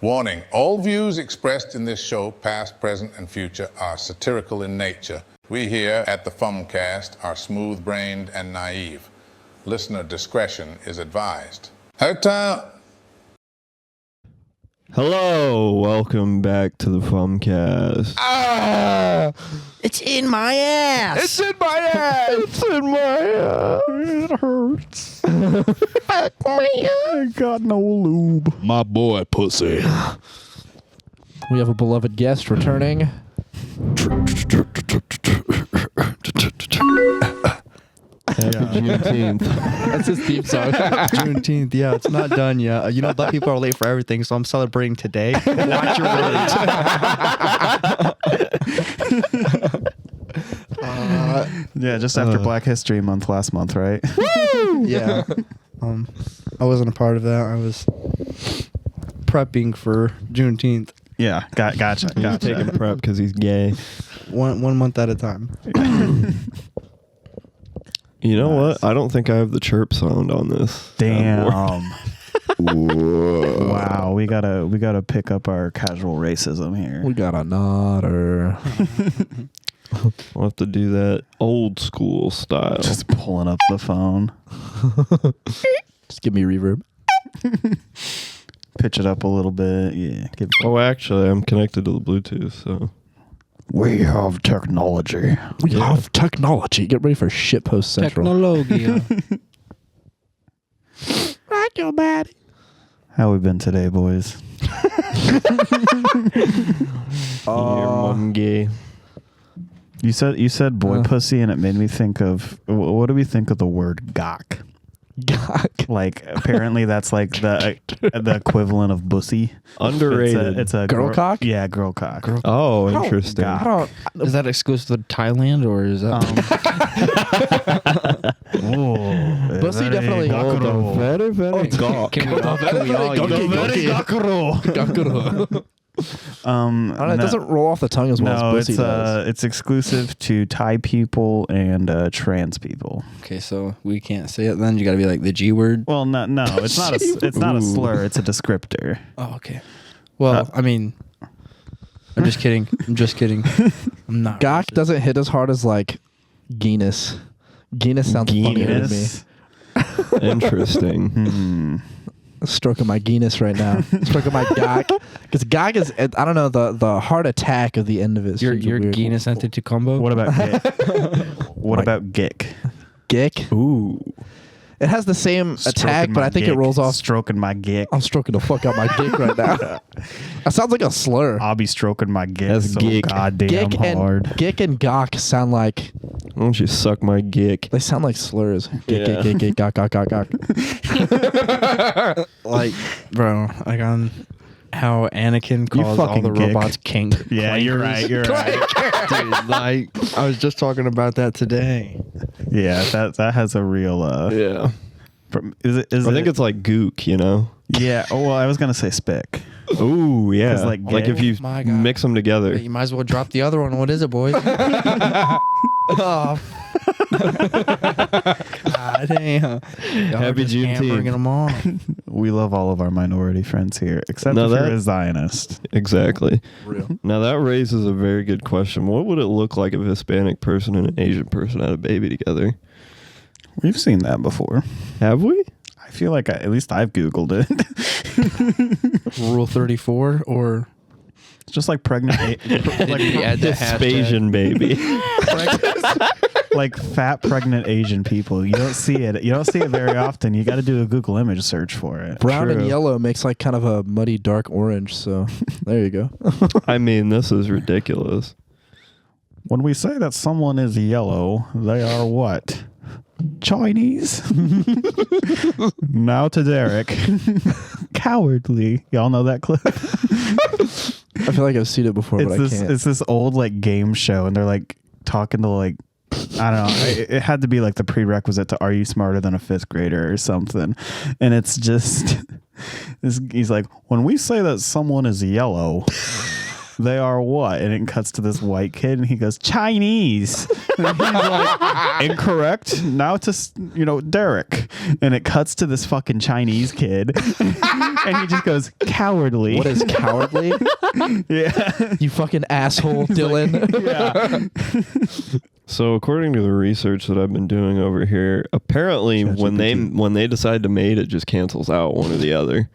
Warning, all views expressed in this show, past, present, and future, are satirical in nature. We here at the Fumcast are smooth-brained and naive. Listener discretion is advised. Hello, welcome back to the Fumcast. It's in my ass. It's in my ass. It's in my ass. It hurts. Fuck me. I got no lube. My boy, pussy. We have a beloved guest returning. Happy Juneteenth. That's his theme song. Juneteenth, yeah, it's not done yet. You know, black people are late for everything, so I'm celebrating today. Watch your words. Yeah, just after Black History Month last month, right? Woo! Yeah. I wasn't a part of that. I was prepping for Juneteenth. Yeah, gotcha. He's taking prep because he's gay. One month at a time. You know what? I don't think I have the chirp sound on this. Damn. Wow, we gotta pick up our casual racism here. We got a nodder. We'll have to do that old school style. Just pulling up the phone. Just give me reverb. Pitch it up a little bit. Yeah. Oh, actually, I'm connected to the Bluetooth, so. We have technology. We have technology. Get ready for Shitpost Central. Technology. Rock your body. How we been today, boys? Your mom gay. You said boy pussy, and it made me think of what do we think of the word gawk? Gawk. Like apparently that's like the equivalent of bussy. Underrated. It's a Girl cock? Yeah, girl cock. Oh, interesting. I don't. Is that exclusive to Thailand or is that? Pussy definitely. Very, very gawk. Can we all use it? I don't know, it doesn't roll off the tongue as well as pussy does. It's exclusive to Thai people and trans people. Okay, so we can't say it then. You got to be like the G word. Well, no, it's not a slur. It's a descriptor. Oh, okay. Well, I mean, I'm just kidding. I'm not. Gawk doesn't hit as hard as like Guinness. Guinness sounds funnier to me. Interesting. Stroking my Guinness right now. Stroking my Gawk. Because Gawk is, I don't know, the heart attack of the end of it. Your Guinness Antetokounmpo? What about Gick? What about Gick? Gick? Ooh. It has the same attack, but I think it rolls off. Stroking my Gick. I'm stroking the fuck out my dick right now. That sounds like a slur. I'll be stroking my Gick. That's so Gick. goddamn hard. Gick and Gawk sound like. Why don't you suck my gick? They sound like slurs. Gick, Gawk, Gawk. Like, bro, like on how Anakin calls all the robots king. Yeah, you're right. Dude, like, I was just talking about that today. Yeah, that has a real. Yeah. I think it's like gook, you know? Yeah. Oh, well, I was gonna say spick. Ooh, yeah. Like if you my God. mix them together. You might as well drop the other one. What is it, boys? Oh. God damn. Happy Juneteenth. Hamburging them all. We love all of our minority friends here, except Now if you're that- a Zionist. Exactly. Real. Now that raises a very good question. What would it look like if a Hispanic person and an Asian person had a baby together? We've seen that before. Have we? I feel like at least I've Googled it. Rule 34 or It's just like pregnant, add the Hispasian baby. like fat pregnant Asian people. You don't see it. You don't see it very often. You got to do a Google image search for it. Brown and True. yellow makes like kind of a muddy dark orange. So there you go. I mean, this is ridiculous. When we say that someone is yellow, they are what? Chinese. Now to Derek. Cowardly. Y'all know that clip? I feel like I've seen it before, but I can't. It's this old like game show, and they're like talking to like, I don't know. It had to be like the prerequisite to Are You Smarter Than a Fifth Grader or something. And it's just, he's like, when we say that someone is yellow, they are what? And it cuts to this white kid, and he goes, Chinese. And he's like, incorrect. Now to, Derek. And it cuts to this fucking Chinese kid, and he just goes, cowardly. What is cowardly? Yeah. You fucking asshole, Dylan. Yeah. So according to the research that I've been doing over here, apparently when they decide to mate, it just cancels out one or the other.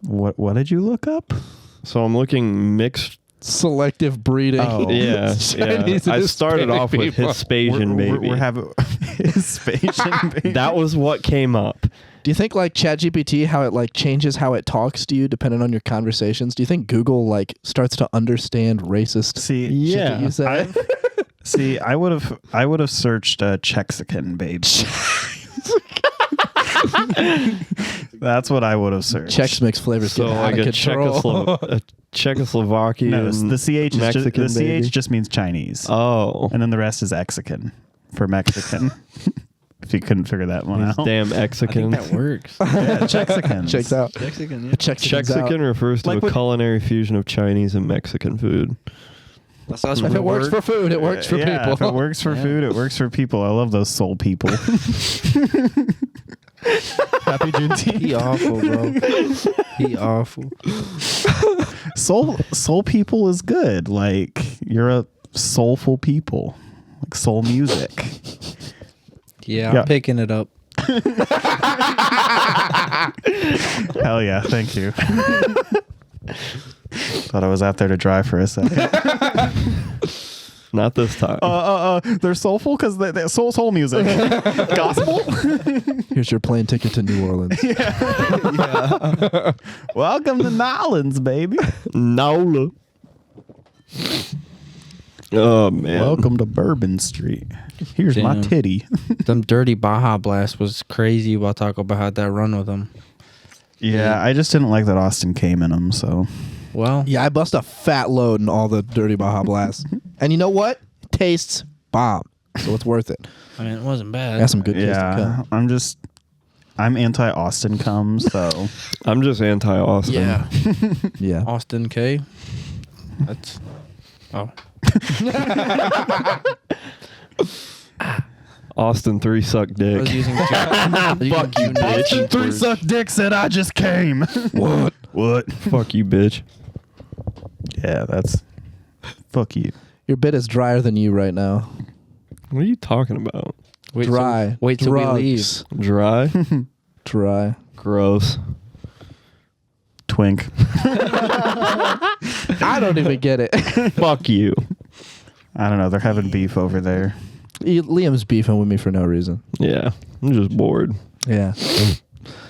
What did you look up? So I'm looking mixed. Selective breeding. Oh. Yeah. Chinese I and started Hispanic off with people. Hispasian baby. We're having Hispasian baby. That was what came up. Do you think like ChatGPT, how it like changes how it talks to you depending on your conversations? Do you think Google like starts to understand racist? See, shit that you say? I would have searched Chexican baby. That's what I would have searched. Chex Mix flavors So get out like of a control. Czechoslovakian. No, the CH Mexican baby. just means Chinese. Oh. And then the rest is Mexican for Mexican. If you couldn't figure that one These out. damn I think Mexicans. that works. Yeah, Chexicans. Checks out. Mexican, yeah. Chexican refers to Like a what- culinary fusion of Chinese and Mexican food. That's us. If it works for food, it works for Yeah, people. if it works for Yeah. food, it works for people. I love those soul people. Happy Juneteenth. He awful, bro. He awful. Soul people is good. Like, you're a soulful people. Like soul music. Yeah, Yeah. I'm picking it up. Hell yeah, thank you. Thought I was out there to dry for a second. Not this time. They're soulful because they're soul music. Gospel? Here's your plane ticket to New Orleans. Welcome to Nolans, baby. Nola. Oh man. Welcome to Bourbon Street. Here's my Damn. titty. Them dirty Baja Blast was crazy while Taco Bell had that run with them. Yeah, I just didn't like that Austin came in them, so. Well, Yeah, I bust a fat load in all the dirty Baja Blast. And you know what? It tastes bomb. So it's worth it. I mean, it wasn't bad. Got some good kids to Yeah, come. I'm anti-Austin cum, so. I'm just anti-Austin. Yeah. Yeah. Austin K. That's. Oh. Austin 3 suck I dick. was using Fuck you, Austin 3 suck dick said I just came. What? Fuck you, bitch. Yeah, that's. Fuck you. Your bit is drier than you right now. What are you talking about? Wait Dry. Wait till we leave. Drugs. Dry? Dry. Gross. Twink. I don't even get it. Fuck you. I don't know. They're having beef over there. Liam's beefing with me for no reason. Yeah. I'm just bored. Yeah.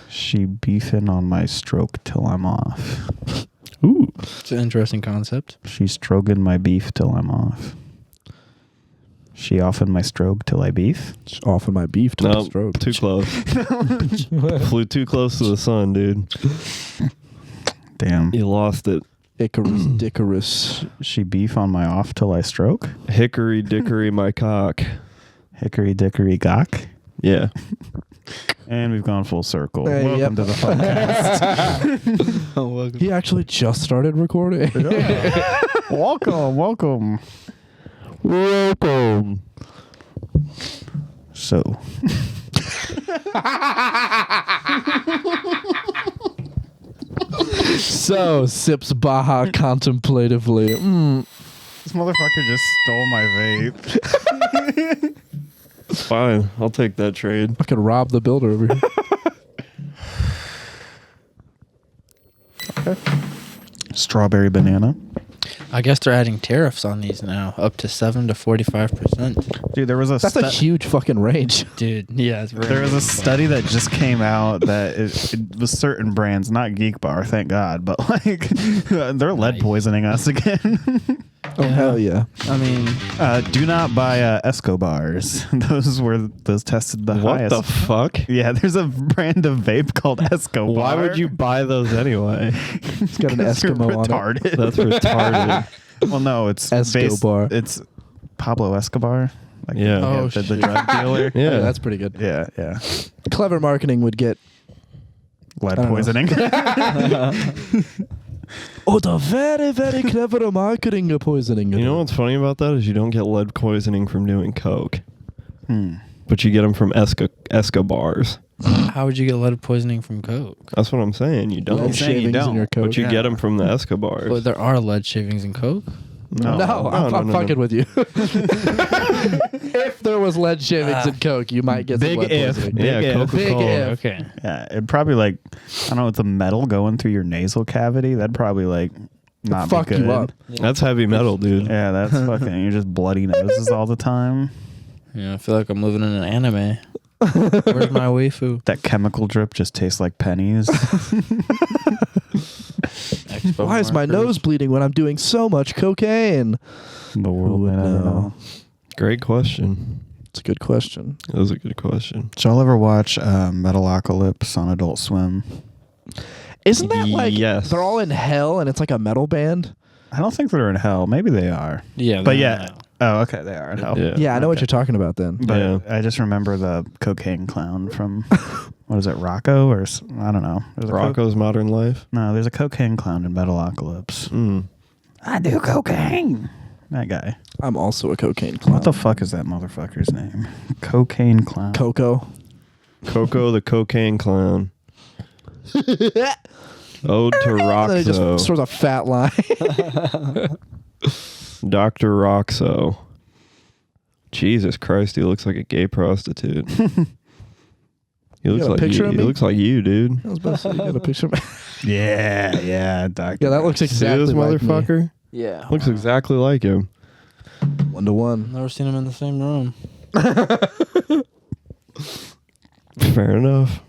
She beefing on my stroke till I'm off. Ooh. It's an interesting concept. She stroking my beef till I'm off. She offing my stroke till I beef. Just offing my beef to No, the stroke. too close. Flew too close to the sun, dude. Damn. You lost it. Icarus, Dickarus. She beef on my off till I stroke. Hickory dickory my cock. Hickory dickory gawk. Yeah. And we've gone full circle. Hey, Welcome to the podcast. Oh, welcome. He actually just started recording. Welcome. Welcome. So. So, sips Baja contemplatively. This motherfucker just stole my vape. It's fine. I'll take that trade. I could rob the builder over here. Strawberry banana. I guess they're adding tariffs on these now, up to 7 to 45%. Dude, there was a That's a huge fucking range. Dude, yeah, it's very There was a study that just came out that it was certain brands, not Geek Bar, thank God, but like they're lead Nice. poisoning us again. Oh, hell yeah. I mean, Do not buy Escobars. Those tested the What highest. the fuck? Yeah, there's a brand of vape called Escobar. Why would you buy those anyway? It's got an You're Eskimo on it. retarded. That's retarded. Well, no, it's Escobar. It's Pablo Escobar. Like, Yeah. Oh, the shit. drug dealer. Yeah. Oh, that's pretty good. Yeah, yeah. Clever marketing would get Lead I don't know. poisoning. Oh, the very, very clever marketing of poisoning. You know what's funny about that is you don't get lead poisoning from doing coke, but you get them from Escobars. How would you get lead poisoning from coke? That's what I'm saying. You don't. Lead shavings in your coke. But you get them from the Escobars. Well, there are lead shavings in coke. No, I'm fucking with you. If there was lead shavings in coke, you might get some lead poisoning. Yeah, Coca-Cola. Okay. Yeah, it'd probably like, I don't know, it's a metal going through your nasal cavity. That'd probably like not Fuck be good. you up. That's heavy metal, dude. Yeah, that's fucking, you're just bloody noses all the time. Yeah, I feel like I'm living in an anime. Where's my waifu? That chemical drip just tastes like pennies. Why is my nose bleeding when I'm doing so much cocaine? The world may never know. Great question. It's a good question. That was a good question. Did y'all ever watch Metalocalypse on Adult Swim? Isn't that like Yes. they're all in hell and it's like a metal band? I don't think they're in hell. Maybe they are. Yeah, But yeah. Oh, okay. They are in hell. Yeah. Yeah, I know what you're talking about then. But Yeah. I just remember the cocaine clown from, what is it, Rocco? Or I don't know. There's a Rocco's Modern Life. no, there's a cocaine clown in Metalocalypse. I do cocaine. That guy. I'm also a cocaine clown. What the fuck is that motherfucker's name? Cocaine clown. Coco. Coco the Cocaine Clown. Ode to And then he just Roxo. throws a fat line. Dr. Roxo. Jesus Christ, he looks like a gay prostitute. He looks got a like picture you. of He me? looks like you, dude. I was about to say, you got a picture of me. Yeah, Dr. Yeah, that looks See exactly this like me. motherfucker? Yeah. Looks exactly like him. 1-to-1. Never seen him in the same room. Fair enough.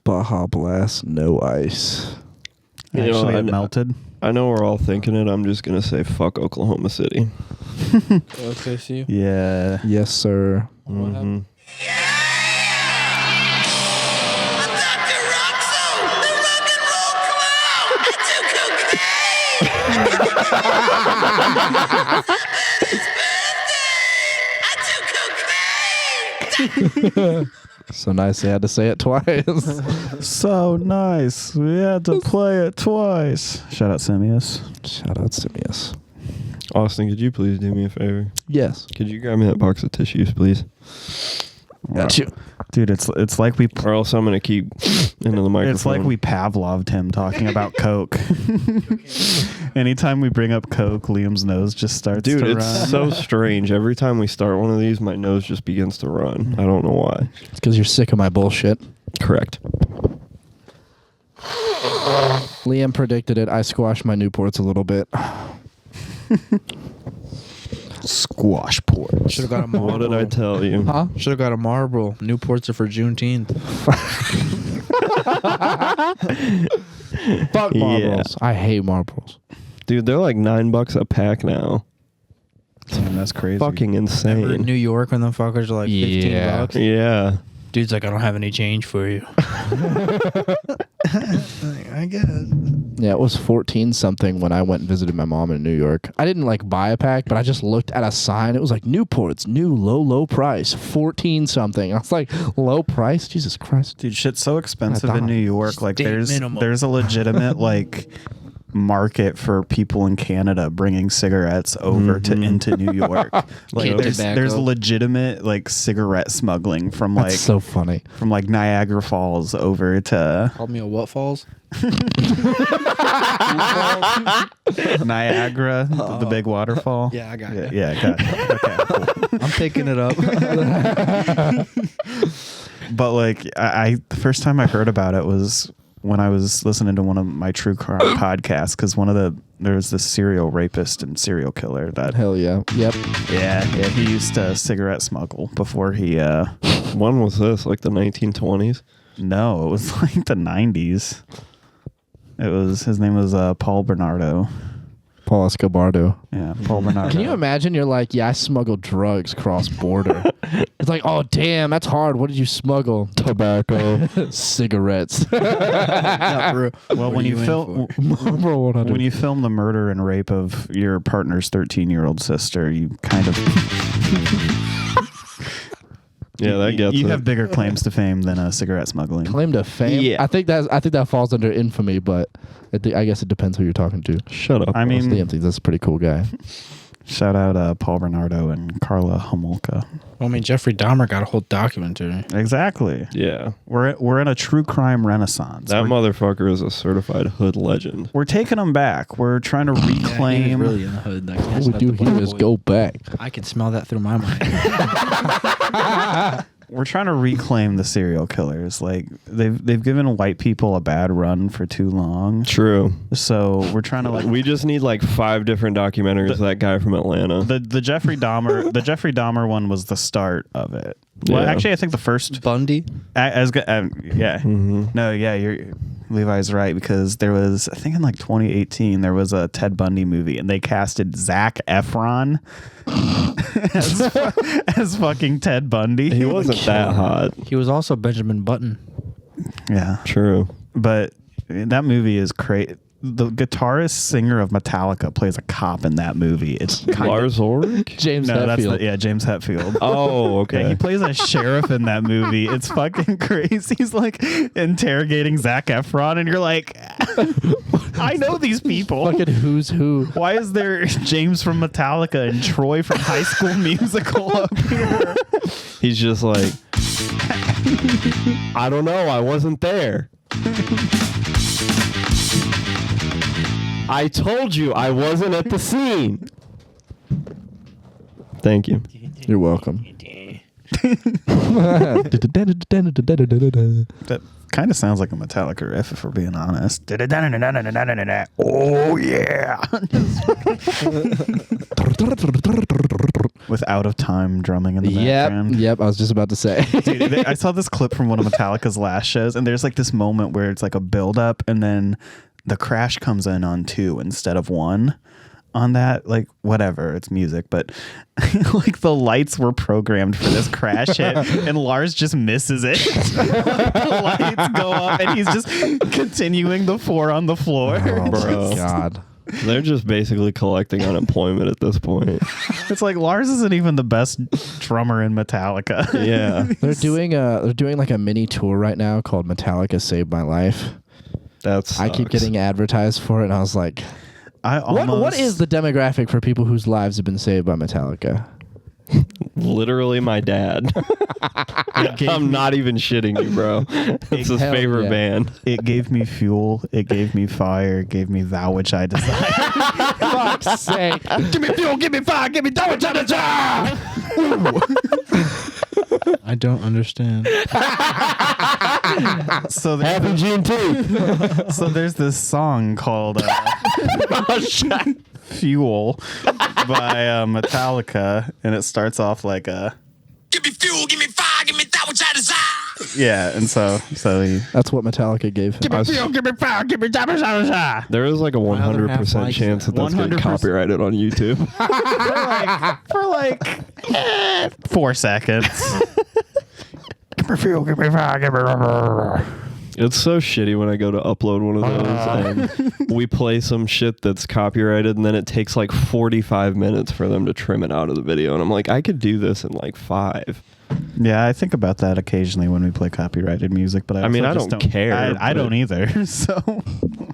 Baja Blast, no ice. You know, Actually, I it know- melted. I know we're all thinking it. I'm just going to say fuck Oklahoma City. OKC. Yeah. Yes, sir. What happened? So nice they had to say it twice. So nice. We had to play it twice. Shout out Simius. Shout out Simius. Austin, could you please do me a favor? Yes. Could you grab me that box of tissues, please? Got you. Dude, it's like we Or else I'm going to keep into the microphone. it's like we Pavloved him talking about Coke. Anytime we bring up Coke, Liam's nose just starts Dude, to it's run. so strange. Every time we start one of these, my nose just begins to run. I don't know why. It's because you're sick of my bullshit. Correct. Liam predicted it. I squashed my Newports a little bit. Squash port. Should have got a marble. What did I tell you? Huh? Should have got a marble. Newports are for Juneteenth. Fuck marbles. I hate marbles. Dude, they're like $9 a pack now. Damn, that's crazy. Fucking Remember in insane. New York when the fuckers are like $15? Yeah. Dude's like, I don't have any change for you. I guess. Yeah, it was 14 something when I went and visited my mom in New York. I didn't like buy a pack, but I just looked at a sign. It was like Newports, new low price, 14 something. I was like, low price? Jesus Christ. Dude, shit's so expensive I in New York. Like State there's minimum. a legitimate like market for people in Canada bringing cigarettes over to into New York. Like Kid there's tobacco. legitimate like cigarette smuggling from That's like so funny. from like Niagara Falls over to Called me a what falls? Niagara, the big waterfall. Yeah, I got Yeah, it. yeah, got it. Okay, cool. I'm picking it up. But like I the first time I heard about it was when I was listening to one of my true crime podcasts, because there was this serial rapist and serial killer that Hell yeah. Yep. he used to cigarette smuggle before he When was this? Like the 1920s? no, it was like the 90s. His name was Paul Bernardo. Paul Escobardo. Yeah, Paul Bernardo. Can you imagine? You're like, yeah, I smuggled drugs cross border. It's like, oh, damn, that's hard. What did you smuggle? Tobacco. Cigarettes. Well, when you film Marlboro 100. when you film the murder and rape of your partner's 13-year-old sister, you kind of Yeah, that gets You it. have bigger claims to fame than cigarette smuggling. Claim to fame. Yeah. I think that falls under infamy, but I guess it depends who you're talking to. Shut up. I mean, That's a pretty cool guy. shout out Paul Bernardo and Carla Homolka. Well, I mean, Jeffrey Dahmer got a whole documentary. Exactly. yeah. We're in a true crime renaissance. That motherfucker is a certified hood legend. We're taking them back. We're trying to Yeah, he reclaim. was really in the hood. Like, All we do here is go back. I can smell that through my mind. We're trying to reclaim the serial killers. Like they've given white people a bad run for too long. True. So we're trying to We just need like 5 different documentaries. That guy from Atlanta. the Jeffrey Dahmer one was the start of it. Well, Yeah. actually, I think the first Bundy? No, Levi's right, because there was, I think in like 2018 there was a Ted Bundy movie and they casted Zac Efron as fucking Ted Bundy. He wasn't that hot. He was also Benjamin Button. Yeah, True. but that movie is crazy. The guitarist singer of Metallica plays a cop in that movie. It's kind Lars Ulrich? James no, that's Hetfield. James Hetfield. Oh, Yeah, okay. he plays a sheriff in that movie. It's fucking crazy. He's like interrogating Zac Efron, and you're like, I know these people. Fucking who's who. Why is there James from Metallica and Troy from High School Musical up here? He's just like, I don't know. I wasn't there. I told you I wasn't at the scene. Thank you. You're welcome. That kind of sounds like a Metallica riff, if we're being honest. Oh, yeah. With out of time drumming in the background. Yep. I was just about to say. Dude, I saw this clip from one of Metallica's last shows, and there's like this moment where it's like a build up, and then the crash comes in on 2 instead of 1 on that. Like, whatever, it's music, but like the lights were programmed for this crash hit, and Lars just misses it. The lights go up, and he's just continuing the 4 on the floor. Oh, Bro. my God. They're just basically collecting unemployment at this point. It's like Lars isn't even the best drummer in Metallica. Yeah. They're doing like a mini tour right now called Metallica Saved My Life. That's I keep getting advertised for it, and I was like, what is the demographic for people whose lives have been saved by Metallica? literally my dad. I'm not even shitting you, bro. It's his Hell favorite yeah. band. It gave me fuel. It gave me fire. It gave me thou which I desire. Fuck's sake. Give me fuel. Give me fire. Give me thou which I desire. I don't understand. So Happy Juneteenth. So there's this song called Fuel by Metallica, and it starts off like a Give me fuel, give me fire, give me that which I desire. yeah, and so he That's what Metallica gave him. give me fire, give me that which I desire. There is like a other half 100% likes chance that that's getting 100%. copyrighted on YouTube. For like 4 seconds. Give me fuel, give me fire, give me rubber. It's so shitty when I go to upload one of those and we play some shit that's copyrighted and then it takes like 45 minutes for them to trim it out of the video. And I'm like, I could do this in like 5. Yeah, I think about that occasionally when we play copyrighted music, but I mean, also I just don't care, I but- don't either. So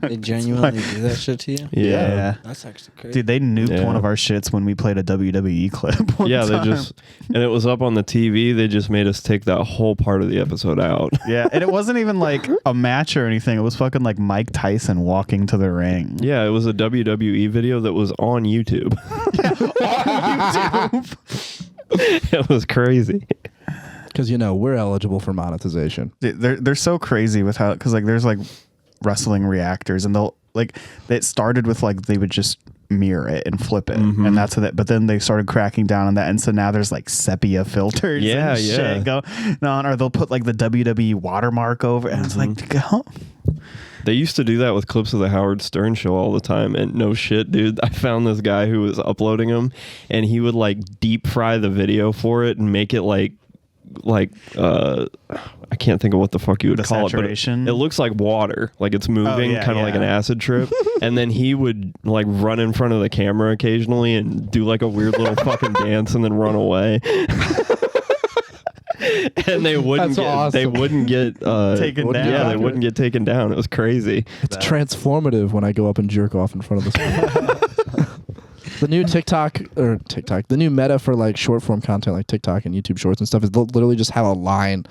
They genuinely do that shit to you? yeah. That's actually crazy. Dude, they nuked Yeah. one of our shits when we played a WWE clip. One Yeah, they time. just, and it was up on the TV. They just made us take that whole part of the episode out. Yeah, and it wasn't even like a match or anything. It was fucking like Mike Tyson walking to the ring. Yeah, it was a WWE video that was on YouTube. It was crazy. Because, we're eligible for monetization. Dude, they're so crazy with how, because like there's like wrestling reactors, and they'll like it started with like they would just mirror it and flip it, and that's how that. But then they started cracking down on that, and so now there's like sepia filters. Yeah, and shit going on, or they'll put like the WWE watermark over, and it's like, go. They used to do that with clips of the Howard Stern show all the time, and no shit, dude. I found this guy who was uploading them, and he would like deep fry the video for it and make it like I can't think of what the fuck you would The call saturation? it, but it looks like water, like it's moving, yeah, kind of like an yeah. acid trip. And then he would like run in front of the camera occasionally and do like a weird little fucking dance and then run away. and they wouldn't That's get they awesome. wouldn't get Taken down. Yeah, they wouldn't get taken down. It was crazy. It's transformative when I go up and jerk off in front of the screen. The new the new meta for like short form content like TikTok and YouTube Shorts and stuff is they'll literally just have a line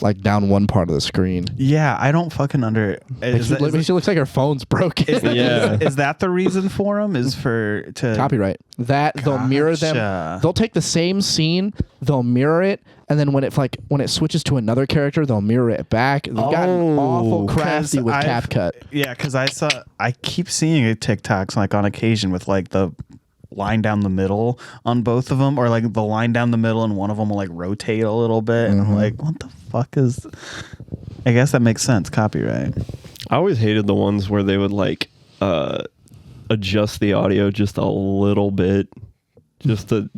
like down one part of the screen. Yeah, I don't fucking She looks like her phone's broken. Yeah. Is that the reason for them? Is to Copyright. That they'll mirror them. Gotcha. They'll take the same scene, they'll mirror it, and then when it switches to another character, they'll mirror it back. They've gotten awful crafty with CapCut. Yeah, because I keep seeing TikToks like on occasion with like the line down the middle on both of them, or like the line down the middle and one of them will like rotate a little bit, and I'm like, what the fuck is? I guess that makes sense. Copyright. I always hated the ones where they would like adjust the audio just a little bit, just to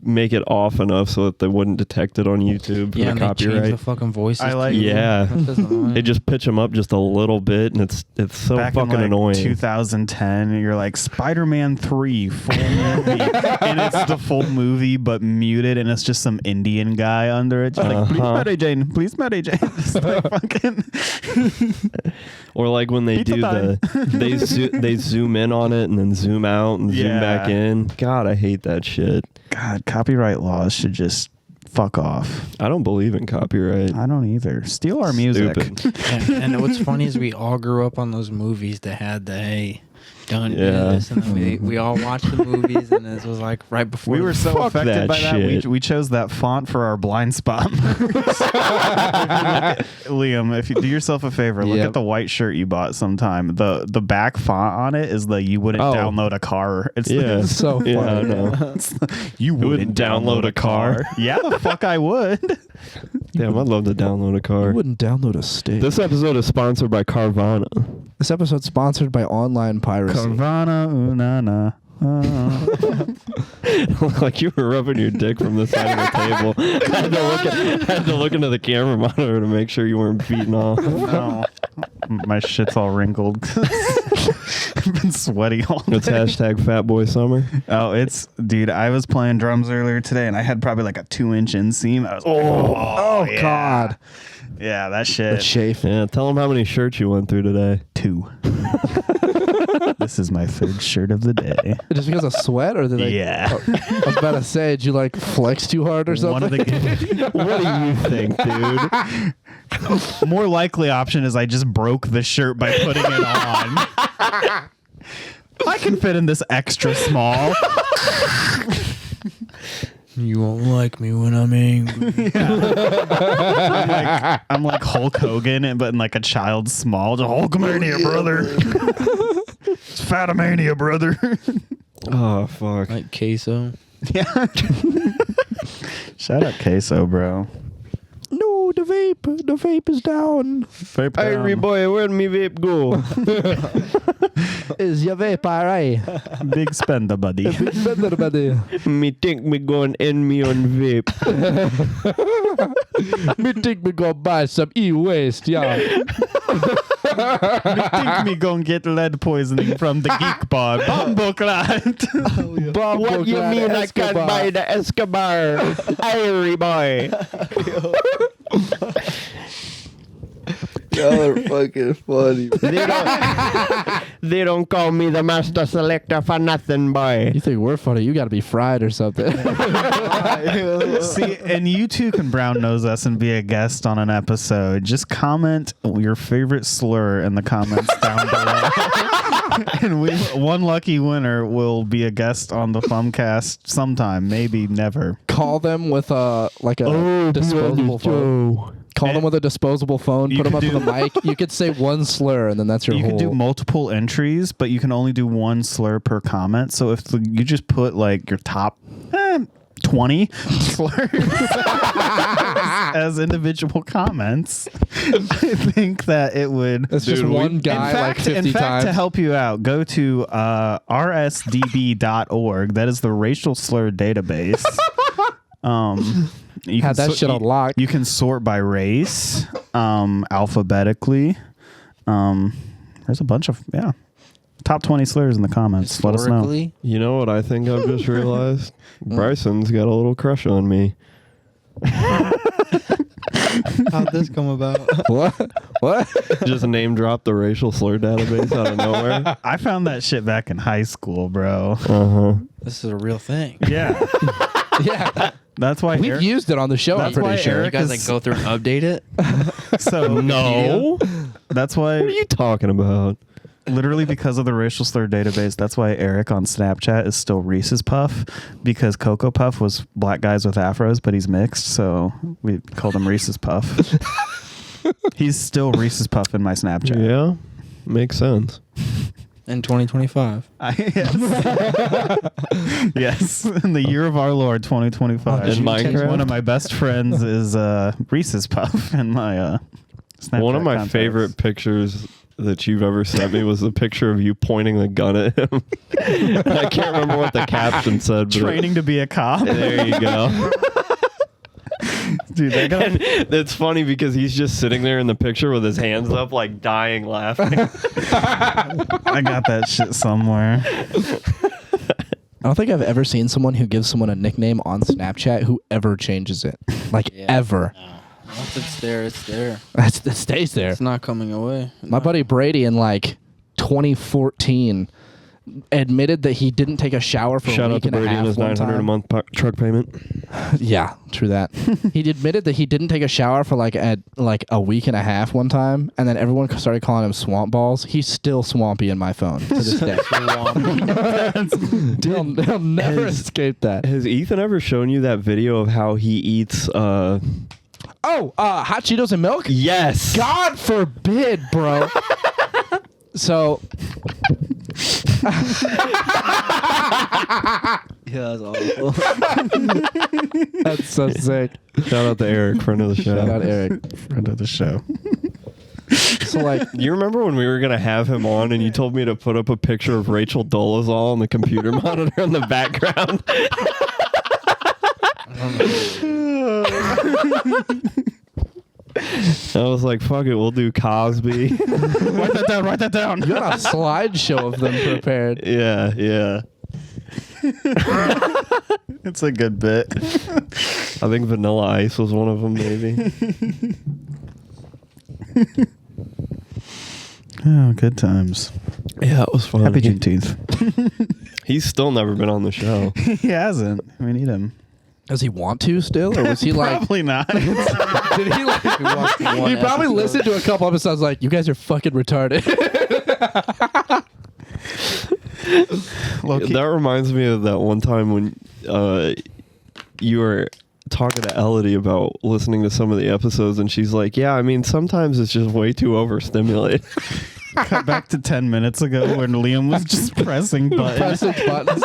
make it off enough so that they wouldn't detect it on YouTube for Yeah, the and they change copyright. the fucking voices. I like- too. Yeah. That's annoying. They just pitch them up just a little bit, and it's so Back fucking in like annoying. 2010, and you're like Spider-Man 3 full movie, and it's the full movie but muted, and it's just some Indian guy under it, just like, please Mary Jane. Just like fucking. Or like when they Pizza do time. they zoom in on it and then zoom out and zoom Yeah. back in. God, I hate that shit. God, copyright laws should just fuck off. I don't believe in copyright. I don't either. Steal our music. Stupid. And what's funny is we all grew up on those movies that had the hey, don't do Yeah. this, and then we all watched the movies, and this was like right before We were so Fuck affected that by that. shit. We chose that font for our blind spot. Liam, if you do yourself a favor, look Yep. at the white shirt you bought sometime. The back font on it is the you wouldn't Oh. download a car. It's Yeah. It's so funny. Yeah, I know. you wouldn't download a car? Yeah, the fuck I would. Damn, I'd love to download a I car. wouldn't download a steak. This episode is sponsored by Carvana. This episode's sponsored by online piracy. Carvana, unana. Look like you were rubbing your dick from the side of the table. I had to look into the camera monitor to make sure you weren't beating off. No. My shit's all wrinkled. I've been sweaty all day. It's hashtag Fat Boy Summer. Oh, dude, I was playing drums earlier today and I had probably like a 2-inch inseam. I was Oh, yeah. God. Yeah, that That's shit. chafe. Yeah, tell them how many shirts you went through today. 2. This is my 3rd shirt of the day. Just because of sweat, or did they? Yeah. I was about to say, did you like flex too hard or something? One of the What do you think, dude? more likely option is I just broke the shirt by putting it on. I can fit in this extra small. You won't like me when I'm angry. I'm like Hulk Hogan, but in like a child small. Just Hulkamania, brother. It's Fatamania, brother. Oh, fuck. Like queso. Yeah. Shout out Queso, bro. No, the vape is down. Hey, boy, where'd me vape go? Is your vape alright? Big spender, buddy. Better, buddy. Me think me going end me on vape. Me think we go buy some e-waste, yeah. I think me gonna get lead poisoning from the geek bar. Bomboclat. What you mean I can't buy the Escobar? Irie boy. Y'all are fucking funny. They don't call me the master selector for nothing, boy. You think we're funny? You got to be fried or something. See, and you too can brown nose us and be a guest on an episode. Just comment your favorite slur in the comments down below. And one lucky winner will be a guest on the Fumcast sometime, maybe never. Call them with a disposable phone. Call them with a disposable phone. You Put them up could to the mic. You could say one slur, and then that's your You whole. can do multiple entries, but you can only do one slur per comment. So if you just put like your top 20 slurs as indivial comments, I think that it would. It's just one guy like 50 in fact, times. to help you out, go to rsdb.org. That is the racial slur database. You Had that shit on lock. You can sort by race, alphabetically. There's a bunch of top 20 slurs in the comments. Let us know. Historically, You know what I think I've just realized? Bryson's got a little crush on me. How'd this come about? What? Just name drop the racial slur database out of nowhere. I found that shit back in high school, bro. This is a real thing. Yeah. Yeah. That's why We've used it on the show, I'm That's why pretty sure. You Eric guys is- like go through and update it? so No. That's why What are you talking about? literally because of the racial slur database, that's why Eric on Snapchat is still Reese's Puff, because Cocoa Puff was black guys with afros, but he's mixed, so we called him Reese's Puff. He's still Reese's Puff in my Snapchat. Yeah, makes sense. In 2025. Yes, in the year of our Lord 2025. In Minecraft? One of my best friends is Reese's Puff in my Snapchat One of my contacts. favorite pictures that you've ever sent me was the picture of you pointing the gun at him. I can't remember what the caption said. But Training to be a cop. there you go. Dude, that guy. And it's funny because he's just sitting there in the picture with his hands up, like dying laughing. I got that shit somewhere. I don't think I've ever seen someone who gives someone a nickname on Snapchat who ever changes it. Like, ever. No. Once it's there, it's there. It stays there. It's not coming away. My buddy Brady in like 2014 admitted that he didn't take a shower for Shout a out week to and a Brady and half his one $900 a time. month truck payment. Yeah, true that. He admitted that he didn't take a shower for like a week and a half one time, and then everyone started calling him Swamp Balls. He's still swampy in my phone to this day. He'll never escape that. Has Ethan ever shown you that video of how he eats? Hot Cheetos and milk? Yes. God forbid, bro. So. Yeah, that's awful. That's so sick. Shout out to Eric, friend of the show. Shout out Eric. Friend of the show. So like, You remember when we were gonna have him on, and you told me to put up a picture of Rachel Dolezal on the computer monitor in the background? I was like, "Fuck it, we'll do Cosby." Write that down. Write that down. you got a slideshow of them prepared. Yeah, yeah. It's a good bit. I think Vanilla Ice was one of them, maybe. Oh, good times. Yeah, it was fun. Happy Juneteenth. He's still never been on the show. He hasn't. We need him. Does he want to still, or was he like? Probably not. Did he like? He probably listened to a couple episodes. Like, you guys are fucking retarded. Low-key. That reminds me of that one time when you were talking to Elodie about listening to some of the episodes, and she's like, "Yeah, I mean, sometimes it's just way too overstimulated." Cut back to 10 minutes ago when Liam was just pressing buttons. Pressing buttons.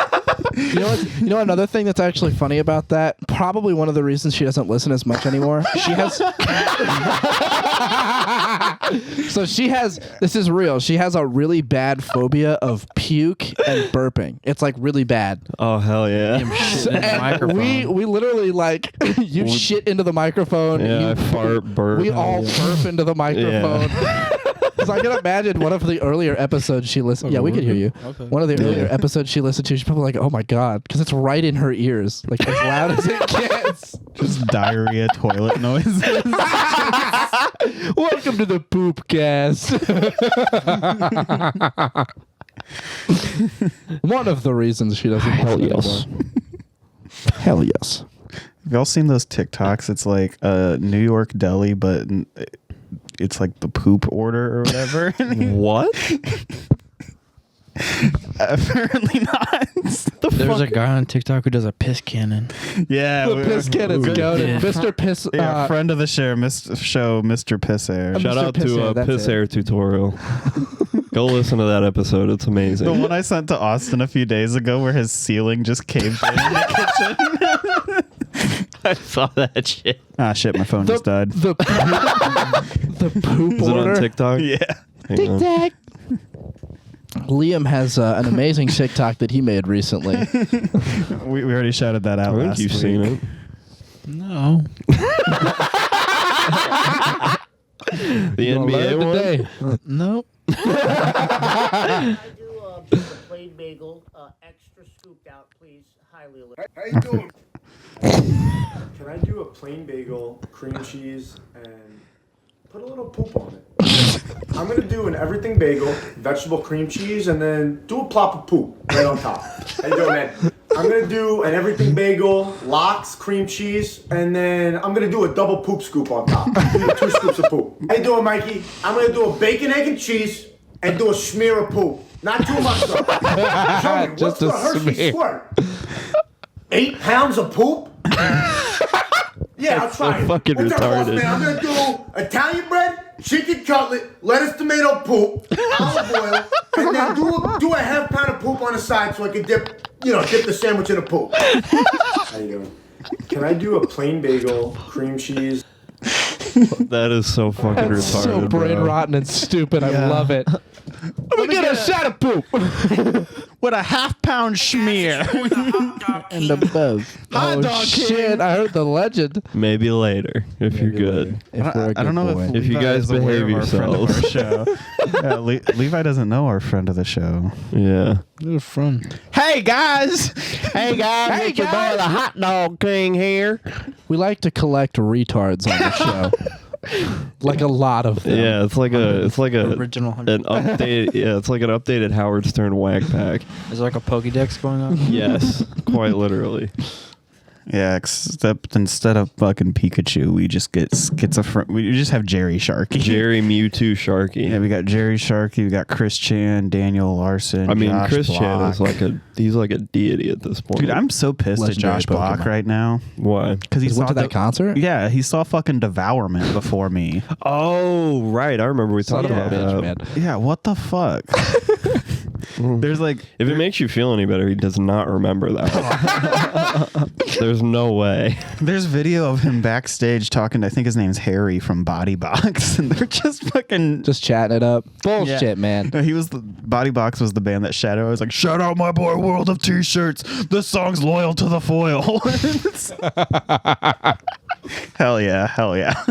You know another thing that's actually funny about that? Probably one of the reasons she doesn't listen as much anymore. She has. So she has. This is real. She has a really bad phobia of puke and burping. It's like really bad. Oh hell yeah! And we literally like you shit into the microphone. Yeah, you I fart, burp. We all burp into the microphone. So I can imagine one of the earlier episodes she listened. Yeah, we could hear you. Okay. One of the earlier episodes she listened to, she's probably like, "Oh my god," because it's right in her ears, like as loud as it gets. Just diarrhea toilet noises. Welcome to the poop cast. One of the reasons she doesn't. Hell listen yes. anymore. Hell yes. Have y'all seen those TikToks? It's like a New York deli, but it's like the poop order or whatever. What? Apparently not. There's a guy on TikTok who does a piss cannon. Yeah. The piss cannon's goated. Yeah. Mr. Piss. Yeah, friend of the show, Mr. Piss Air. I'm Shout Mr. out Piss to Air, that's Piss it. Air tutorial. Go listen to that episode. It's amazing. The one I sent to Austin a few days ago where his ceiling just caved in the kitchen. I saw that shit. Ah, shit, my phone just died. The poop Is it order. on TikTok? Yeah. Hang on. Tic-tac. Liam has an amazing TikTok that he made recently. We already shouted that out I think last you've week. seen it. No. The NBA one? Today. Nope. I do a plain bagel, extra scooped out, please. Highly. How you doing? Can I do a plain bagel, cream cheese, and put a little poop on it? I'm gonna do an everything bagel, vegetable cream cheese, and then do a plop of poop right on top. How you doing, man? I'm gonna do an everything bagel, lox, cream cheese, and then I'm gonna do a double poop scoop on top. 2 scoops of poop. How you doing, Mikey? I'm gonna do a bacon, egg, and cheese, and do a smear of poop. Not too much though. Show me, what's the Hershey squirt? 8 pounds of poop? Yeah, I'll try it. Fucking retarded. Man, I'm gonna do Italian bread, chicken cutlet, lettuce, tomato, poop, olive oil, and then do a half pound of poop on the side so I can dip the sandwich in the poop. How you doing? Can I do a plain bagel, cream cheese? That is so fucking retarded. So brain bro. rotten and stupid. I love it. Let me get a shot of poop. With a half-pound schmear. And above. Hot Oh dog king. shit! I heard the legend. Maybe later if you're good. If we're a I don't know good boy. If you Levi guys is aware behave of our friend of our yourselves. show. Yeah, Levi doesn't know our friend of the show. Yeah. Little friend. Hey guys! Hey guys, Hey, it's your boy guys. the Hot Dog King here. We like to collect retards on the show. Like a lot of them. Yeah, it's like a Original an 100. update. Yeah, it's like an updated Howard Stern whack pack. Is there like a Pokédex going on? Yes, quite literally. Yeah, except instead of fucking Pikachu, we just get schizophrenic. We just have Jerry Sharkey. Jerry Mewtwo Sharky. Yeah, we got Jerry Sharkey, we got Chris Chan, Daniel Larson. I mean, Josh Chris Chan is Block. he's like a deity at this point. Dude, I'm so pissed Legendary at Josh Block Pokemon. right now Why? because He went to that concert? Yeah, he saw fucking Devourment before me. Oh, right. I remember we Son talked of a about bitch, that. man. Yeah, what the fuck? There's like If it makes you feel any better, he does not remember that. There's no way. there's video of him backstage talking to, I think his name's Harry from Body Box, and they're just fucking Just chatting it up. Bullshit, Yeah. man. No, he was Body Box was the band that Shadow was like, shout out my boy World of T-shirts. This song's loyal to the foil. Hell yeah.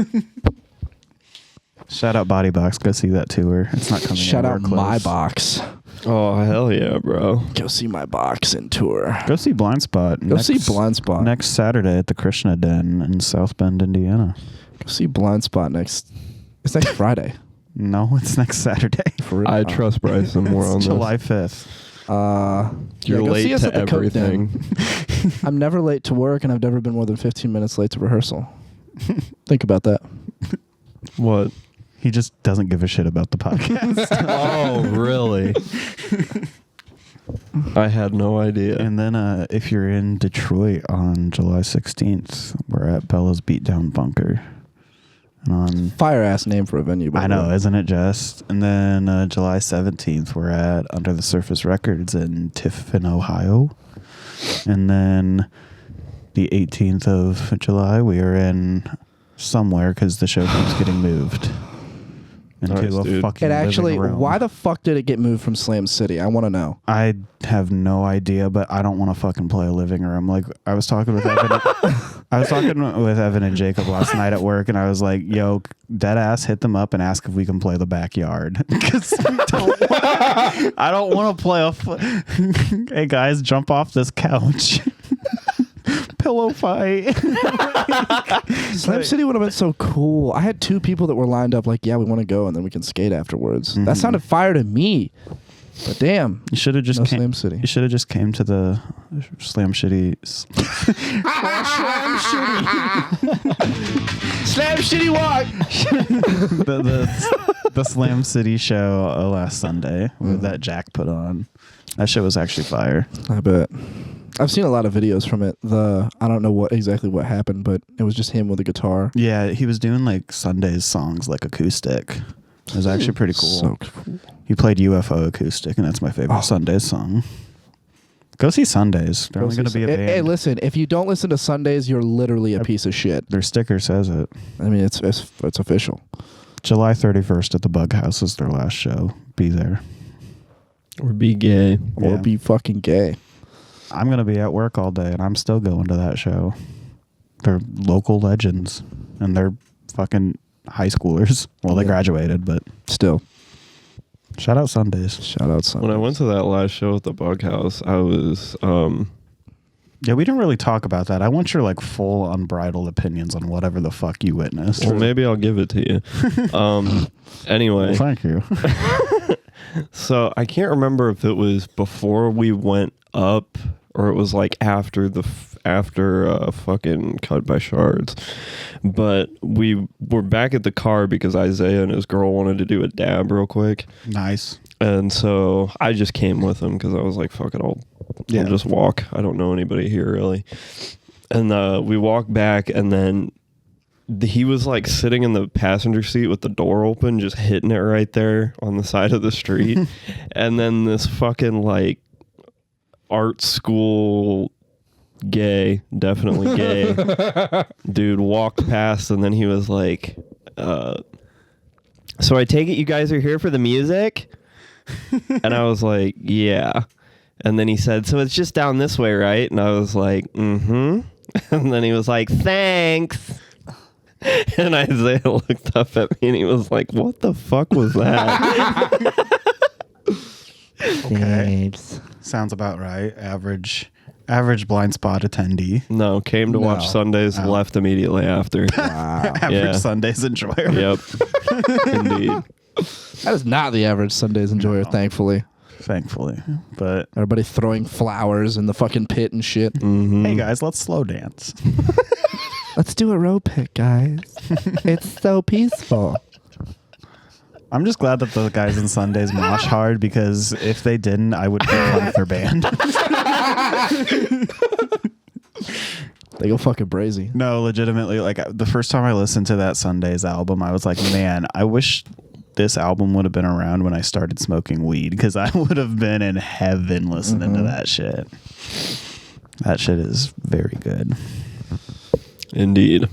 Shout out Body Box. Go see that tour. It's not coming. Shout out anywhere my close. box. Oh, hell yeah, bro. Go see my box in tour. Go see Blind Spot. Go see Blind Spot. next Saturday at the Krishna Den in South Bend, Indiana. Go see Blind Spot next. It's next Friday. No, it's next Saturday. For real. I trust Bryson more on It's this. July 5th. You're go see late us to at the Coke Den. everything. I'm never late to work, and I've never been more than 15 minutes late to rehearsal. Think about that. What? He just doesn't give a shit about the podcast. Oh, really? I had no idea. And then if you're in Detroit on July 16th, we're at Bella's Beatdown Bunker. And on Fire ass name for a venue. By I the know, way. isn't it just? And then July 17th, we're at Under the Surface Records in Tiffin, Ohio. And then the 18th of July, we are in somewhere because the show keeps getting moved into Nice, a dude. fucking It actually. living room. Why the fuck did it get moved from Slam City? I want to know. I have no idea, but I don't want to fucking play a living room. Like I was talking with Evan. I was talking with Evan and Jacob last night at work, and I was like, "Yo, dead ass, hit them up and ask if we can play the backyard." Because I don't want to play Hey guys, jump off this couch. Pillow fight. Slam City would have been so cool. I had 2 people that were lined up like, yeah, we want to go, and then we can skate afterwards. That sounded fire to me. But damn. You should have just No came. Slam City. You should have just came to the Slam Shitty. Slam City walk. the Slam City show last Sunday that Jack put on. That show was actually fire. I bet. I've seen a lot of videos from it. I don't know exactly what happened, but it was just him with a guitar. Yeah, he was doing like Sunday's songs like acoustic. It was actually pretty cool. So cool. He played UFO acoustic, and that's my favorite Sundays song. Go see Sundays. They're only going to be a band. Hey, listen, if you don't listen to Sundays, you're literally a piece of shit. Their sticker says it. I mean, it's official. July 31st at the Bug House is their last show. Be there. Or be gay. Or Yeah. be fucking gay. I'm going to be at work all day, and I'm still going to that show. They're local legends, and they're fucking high schoolers. Well, they graduated, but Still. shout out Sundays. Shout out Sundays. When I went to that last show at the Bug House, I was Yeah, we didn't really talk about that. I want your like full unbridled opinions on whatever the fuck you witnessed. Well, maybe I'll give it to you. Anyway. Well, thank you. So I can't remember if it was before we went up or it was like after fucking Cut by Shards. But we were back at the car because Isaiah and his girl wanted to do a dab real quick. Nice. And so I just came with him because I was like, fuck it, I'll just walk. I don't know anybody here really. And we walked back, and then he was like sitting in the passenger seat with the door open, just hitting it right there on the side of the street. And then this fucking like art school gay, definitely gay dude walked past, and then he was like, so I take it you guys are here for the music? And I was like, yeah. And then he said, so it's just down this way, right? And I was like, mm-hmm. And then he was like, thanks. And Isaiah looked up at me and he was like, what the fuck was that? Okay. Sounds about right. Average blind spot attendee. No, came to watch Sundays, left immediately after. Wow. Average Sundays enjoyer. Yep. Indeed. That is not the average Sundays enjoyer, thankfully. Thankfully. But everybody throwing flowers in the fucking pit and shit. Mm-hmm. Hey guys, let's slow dance. Let's do a row pit, guys. It's so peaceful. I'm just glad that the guys in Sundays mosh hard, because if they didn't, I would be punk their band. They go fucking brazy. No, legitimately, like the first time I listened to that Sundays album, I was like, man, I wish this album would have been around when I started smoking weed, because I would have been in heaven listening to that shit. That shit is very good. Indeed.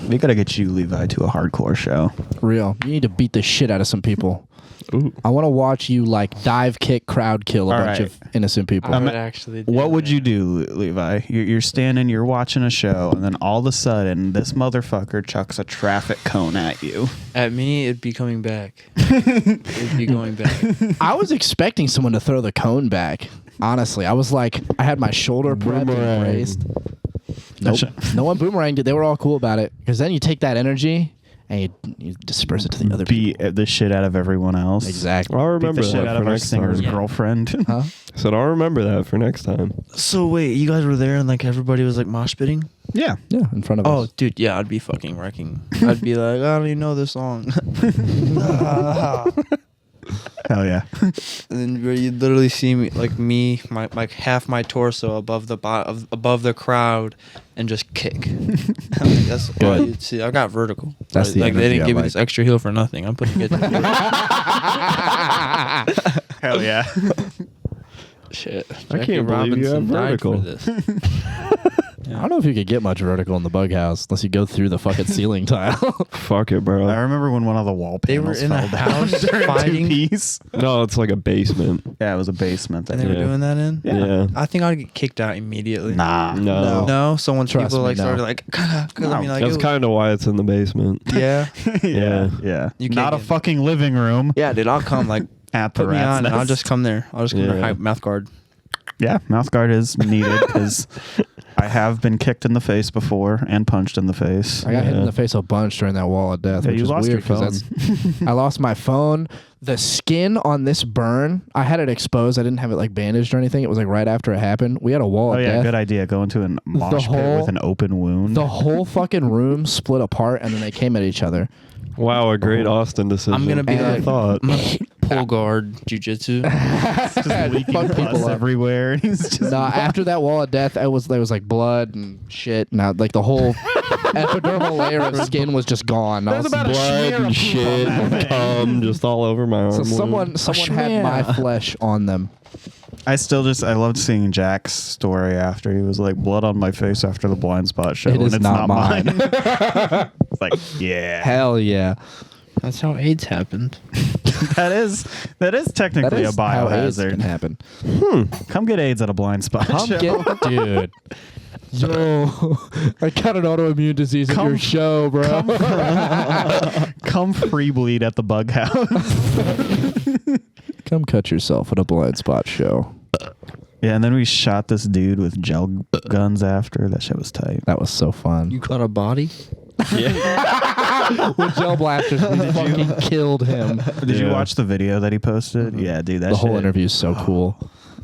We gotta get you, Levi, to a hardcore show. Real. You need to beat the shit out of some people. Ooh. I want to watch you like dive kick, crowd kill a bunch of innocent people. I would actually do what would you do, Levi? You're standing, you're watching a show, and then all of a sudden, this motherfucker chucks a traffic cone at you. At me, it'd be coming back. It'd be going back. I was expecting someone to throw the cone back. Honestly, I was like, I had my shoulder prepped and braced. Nope. No one boomeranged it. They were all cool about it. Because then you take that energy and you disperse it to the other Beat people. the shit out of everyone else. Exactly. I'll remember Beat the shit that out for of our next singer's time. girlfriend. Huh? I said, I'll remember that for next time. So wait, you guys were there and like everybody was like mosh pitting? Yeah. Yeah, in front of us. Oh, dude, yeah, I'd be fucking wrecking. I'd be like, I don't even know this song. Hell yeah. And then you literally see me, like my like half my torso above the above the crowd, and just kick. Like, that's all you'd see. I got vertical. That's the like they energy didn't I give me like. this extra heel for nothing. I'm putting it. Hell yeah. Shit. I can't believe you have vertical. I don't know if you could get much vertical in the bug house unless you go through the fucking ceiling tile. Fuck it, bro. I remember when one of the wall They were panels in a fell down house during fighting? 2-piece. No, it's like a basement. Yeah, it was a basement. And they were Yeah. doing that in? Yeah. I think I'd get kicked out immediately. Nah. No. No, someone Trust people me, like no. started like, because I mean like That's kind of why it's in the basement. yeah, Yeah. Yeah. You Not a can't get- fucking living room yeah, dude. I'll come like at the put me rat's on, and I'll nest. just come there. I'll just come Yeah. to mouth guard. Yeah, mouth guard is needed because I have been kicked in the face before and punched in the face. I got hit Yeah. in the face a bunch during that wall of death, Yeah, which you is lost weird your because I lost my phone. The skin on this burn, I had it exposed. I didn't have it like bandaged or anything. It was like right after it happened. We had a wall Oh of yeah, death. good idea. Go into a mosh pit with an open wound. The whole fucking room split apart, and then they came at each other. Wow, a great Austin decision. I'm gonna be And- like, thought. I'm gonna pull guard jujitsu. just leaking Fuck pus people up. everywhere. And he's just No, after that wall of death, there was like blood and shit. Now, like the whole epidermal layer of skin was just gone. I was, Blood and shit and cum just all over my arm. so wound. someone had my flesh on them. I loved seeing Jack's story after he was like, blood on my face after the blind spot show. It and is it's not mine. mine. It's like, yeah. Hell yeah. That's how AIDS happened. that is technically That is a how AIDS can biohazard. happen. Come get AIDS at a blind spot show. Dude. Yo, I got an autoimmune disease at your show, bro. Come free bleed at the bug house. Come cut yourself at a blind spot show. Yeah, and then we shot this dude with gel guns after. That shit was tight. That was so fun. You caught a body? With gel blasters, we fucking killed him. Did you watch the video that he posted? Yeah, dude, that The whole shit- interview is so cool.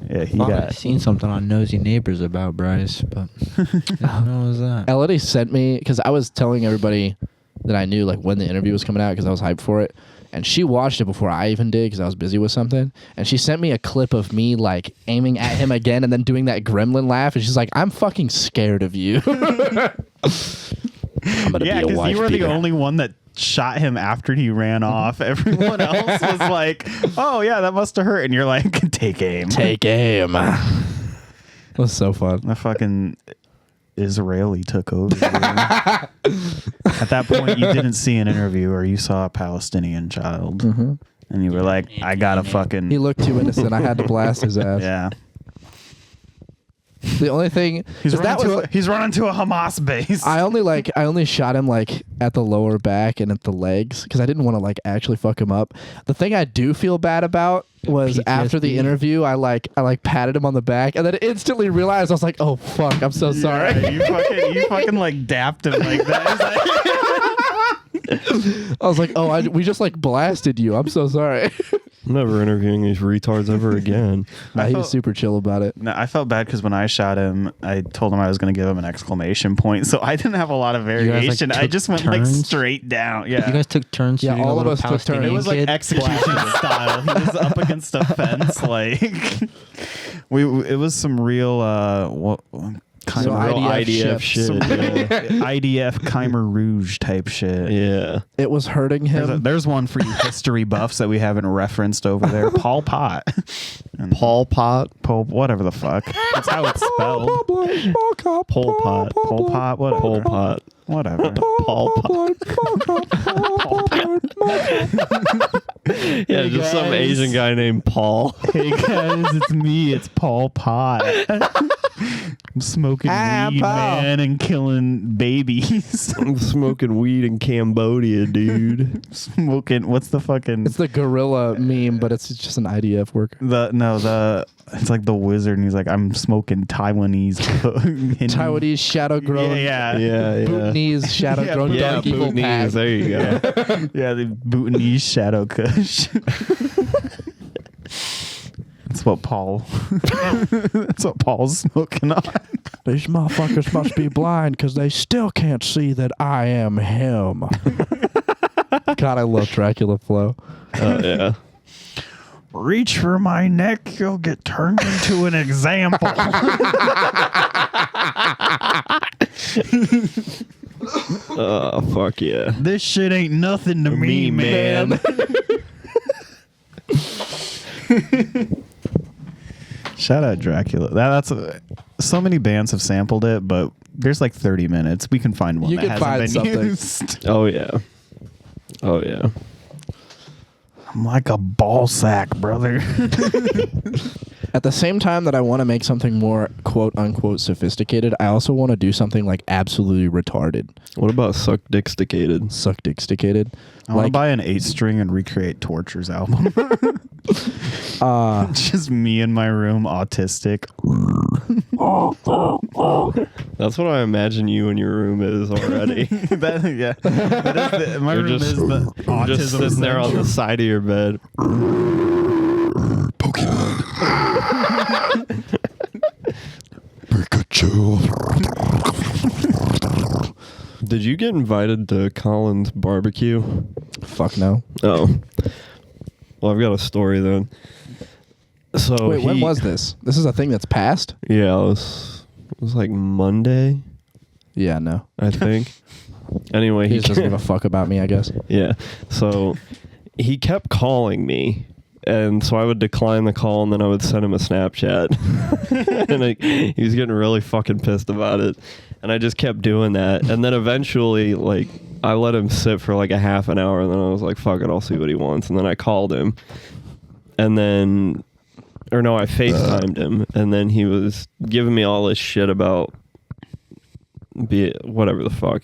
Yeah, he I've got. seen something on Nosy Neighbors about Bryce, but what was that? Elodie sent me, because I was telling everybody that I knew like when the interview was coming out because I was hyped for it. And she watched it before I even did because I was busy with something. And she sent me a clip of me like aiming at him again and then doing that gremlin laugh. And she's like, I'm fucking scared of you. I'm gonna Yeah, be a because wife you were the beater. only one that shot him after he ran off. Everyone else was like, oh, yeah, that must have hurt. And you're like, take aim. Take aim. It was so fun. The fucking Israeli took over. At that point, you didn't see an interview or you saw a Palestinian child. And you were like, I gotta fucking. He looked too innocent. I had to blast his ass. Yeah. The only thing He's is he's running to a Hamas base. I only shot him like at the lower back and at the legs because I didn't want to like actually fuck him up. The thing I do feel bad about was after the interview, I patted him on the back and then instantly realized I was like, oh fuck, I'm so sorry. Yeah, you fucking like dapped him like that. I was like, oh, we just like blasted you. I'm so sorry. I'm never interviewing these retards ever again. He was super chill about it. No, I felt bad because when I shot him, I told him I was going to give him an exclamation point, so I didn't have a lot of variation. like, I just went like turns? straight down. Yeah, You guys took turns Yeah, shooting all a of little us took turns. Palestinian it was like kid? execution style. He was up against a fence, like it was some real kind Some of real IDF shit. some Yeah. IDF Khmer Rouge type shit. Yeah. It was hurting him. There's one for you history buffs that we haven't referenced over there. Pol Pot. And Pol Pot. Pol, whatever the fuck. That's how it's spelled. Pol Pot. Pol Pot. Whatever. Pol Pot. Whatever. Pol Pot. Yeah, just some Asian guy named Paul. Hey guys, it's me. It's Pol Pot. I'm smoking weed, Paul. man, and killing babies. I'm smoking weed in Cambodia, dude. Smoking. What's the fucking? It's the gorilla meme, but it's just an IDF worker. It's like the wizard, and he's like, I'm smoking Taiwanese. Taiwanese shadow grown. Yeah. Bhutanese shadow grown Yeah, donkey will Bhutanese. pass. There you go. Yeah, the Bhutanese Shadow Kush. That's what Paul. That's what Paul's smoking on. These motherfuckers must be blind because they still can't see that I am him. God, I love Dracula flow. Oh, yeah. Reach for my neck, you'll get turned into an example. Oh, fuck yeah. This shit ain't nothing to me, man. Shout out Dracula. That's so many bands have sampled it, but there's like 30 minutes. We can find one You that can hasn't find been something. used. Oh, yeah. Oh, yeah. I'm like a ball sack, brother. At the same time that I want to make something more quote unquote sophisticated, I also want to do something like absolutely retarded. What about Suck Dick-sticated? Suck dick sticated. I want to buy an 8-string and recreate Torture's album. Just me in my room, autistic. That's what I imagine you in your room is already. My You're room just, is the you're just sitting there on the side of your bed. Did you get invited to Colin's barbecue? Fuck no. Oh. Well, I've got a story then. So Wait, when was this? This is a thing that's passed? Yeah, it was like Monday, Yeah, no. I think. Anyway, He just doesn't give a fuck about me, I guess. Yeah. So he kept calling me. And so I would decline the call and then I would send him a Snapchat. And he was getting really fucking pissed about it. And I just kept doing that. And then eventually, like, I let him sit for like a half an hour. And then I was like, fuck it, I'll see what he wants. And then I called him. And then, or no, I FaceTimed him. And then he was giving me all this shit about whatever the fuck.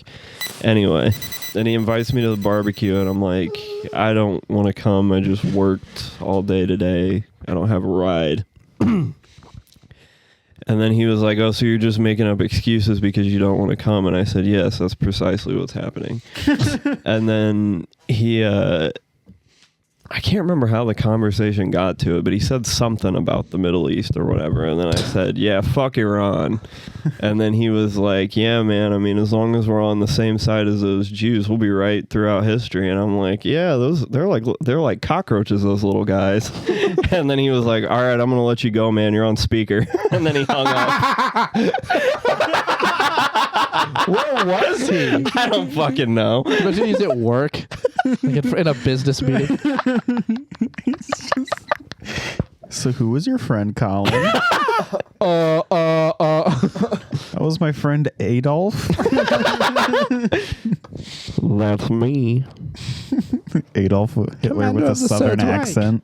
Anyway, then he invites me to the barbecue and I'm like, I don't want to come. I just worked all day today. I don't have a ride. And then he was like, oh, so you're just making up excuses because you don't want to come? And I said, yes, that's precisely what's happening. And then he, I can't remember how the conversation got to it, but he said something about the Middle East or whatever. And then I said, yeah, fuck Iran. And then he was like, yeah, man, I mean, as long as we're on the same side as those Jews, we'll be right throughout history. And I'm like, yeah, they're like cockroaches, those little guys. And then he was like, all right, I'm going to let you go, man. You're on speaker. And then he hung up. Where was he? I don't fucking know. But he's at work, like in a business meeting. So who was your friend, Colin? That was my friend Adolf. That's me. Adolf Hitler Commander with a of the southern Third Reich. accent.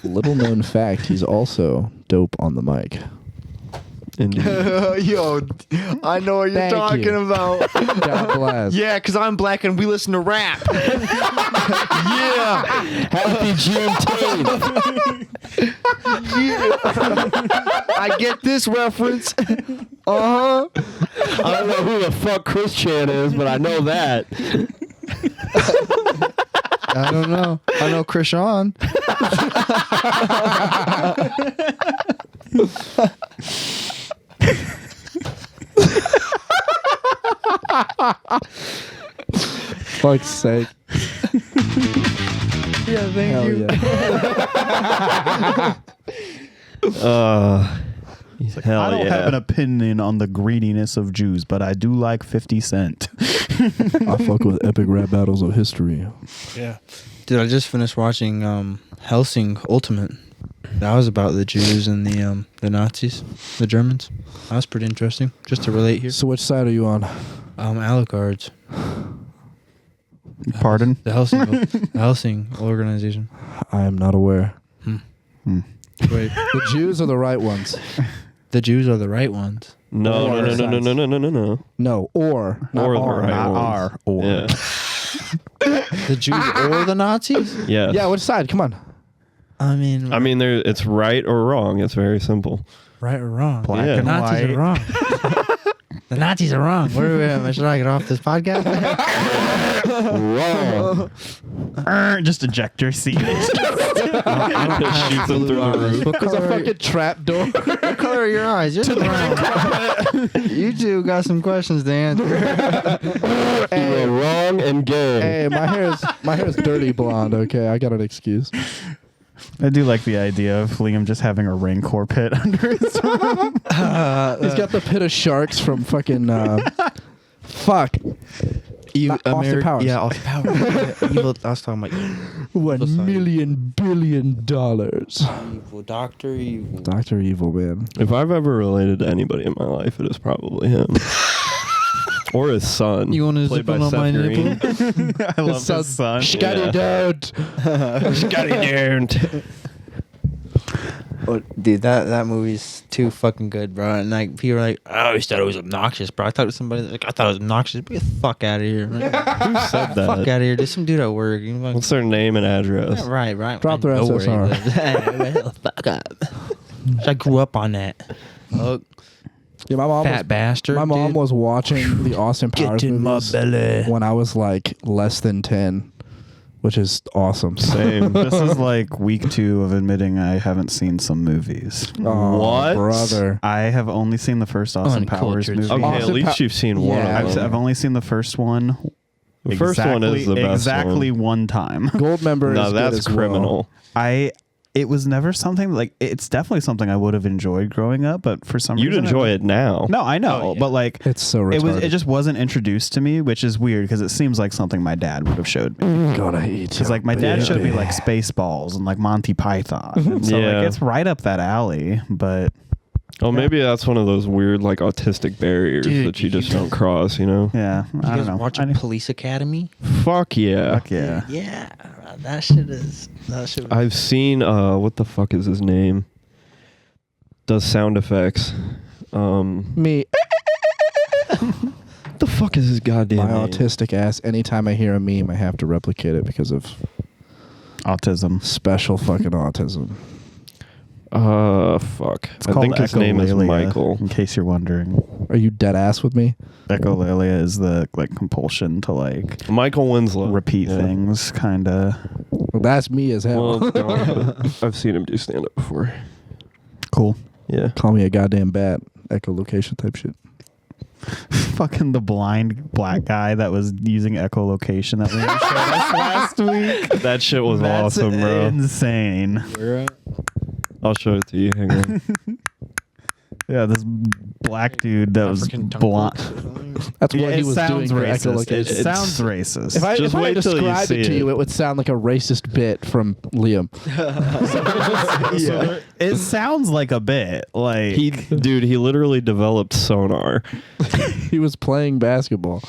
Little known fact, he's also dope on the mic. Indeed. Yo, I know what you're Thank talking you. about. God bless. Yeah, because I'm black and we listen to rap. Yeah. Happy Juneteenth. I get this reference. Uh-huh. I don't know who the fuck Chris Chan is, but I know that. I don't know. I know Krishan. Fuck's sake. Yeah, thank Hell you. yeah. Hell I don't yeah. have an opinion on the greediness of Jews, but I do like 50 Cent. I fuck with epic rap battles of history. Yeah. Dude, I just finished watching Helsing Ultimate. That was about the Jews and the Nazis, the Germans. That was pretty interesting. Just to relate here. So which side are you on? Alucards. Pardon? The Helsing organization. I am not aware. Wait, The Jews are the right ones. the Jews are the right ones. No. Or No, No, or. Not Or the are. right Not ones. R, or. Yeah. The Jews or the Nazis? Yes. Yeah, which side? Come on. I mean, It's right or wrong. It's very simple. right or wrong? Black Yeah. The and Nazis white. are wrong. The Nazis are wrong. Should I get off this podcast? Wrong. Just eject your seat. Shoots them through the roof. What There's a color, fucking trap door. what color are your eyes? You're brown. You two got some questions to answer. You are wrong and gay. Hey, my hair's dirty blonde, okay? I got an excuse. I do like the idea of Liam just having a Rancor pit under his arm. He's got the pit of sharks from fucking fuck. Austin Powers. Yeah, Austin Powers. Evil. I was talking about $1 million billion. evil Doctor Evil. Dr. Evil, man. If I've ever related to anybody in my life, it is probably him. Or his son. You want to played zip by on Seth my Green. nipple? I love his son. Scotty don't. Scotty don't. Oh, dude, that movie's too fucking good, bro. And like people are like, I always thought it was obnoxious, bro. I thought it was somebody like I thought it was obnoxious. Get the fuck out of here. Like, Who said that? fuck out of here. There's some dude at work. You know, What's their name and address? yeah, right. Drop their I know where he SSR. lives. Fuck up. I grew up on that. Oh, Yeah, my mom fat was, bastard. my mom dude. was watching the Austin Powers Get in my movies belly. when I was like less than 10, which is awesome. Same. This is like week 2 of admitting I haven't seen some movies. Oh, What? brother? I have only seen the first Austin Powers Uncultured. movie. Okay, Austin at least Pow- you've seen one. Yeah. of them. I've only seen the first one. The first one is the best Exactly one. one time. Gold member No, is good that's as well. criminal. It was never something like it's definitely something I would have enjoyed growing up, but for some You'd reason enjoy it now. No, I know, Oh, yeah. but like It's so retarded. it just wasn't introduced to me, which is weird because it seems like something my dad would have showed me. Gonna eat Because like my dad showed me like Spaceballs and like Monty Python, and so Yeah. like it's right up that alley. But Oh, maybe that's one of those weird like autistic barriers Dude, that you just don't cross, you know? yeah, You I guys don't know. watch I know. Police Academy? Fuck yeah. Fuck yeah. Yeah, that shit is. That shit. I've seen what the fuck is his name? Does sound effects. Me, What the fuck is his goddamn my name? autistic ass. Anytime I hear a meme, I have to replicate it because of Autism. special fucking autism. Fuck. I think his name is Michael. In case you're wondering, Are you dead ass with me? echolalia is the like compulsion to like Michael Winslow. repeat things, kind of. Well, that's me as hell. Well, no, I've seen him do stand up before. Cool. Yeah. Call me a goddamn bat. Echolocation type shit. Fucking the blind black guy that was using echolocation that we showed us last week. That shit was That's awesome, bro. insane. Where at? I'll show it to you. Hang on. Yeah, this black dude that was African blonde. That's what he it was doing sounds for racist. echolocation. It sounds racist. If I Just wait till you described see it to it. you, it would sound like a racist bit from Liam. Yeah. It sounds like a bit. Like He literally developed sonar. He was playing basketball,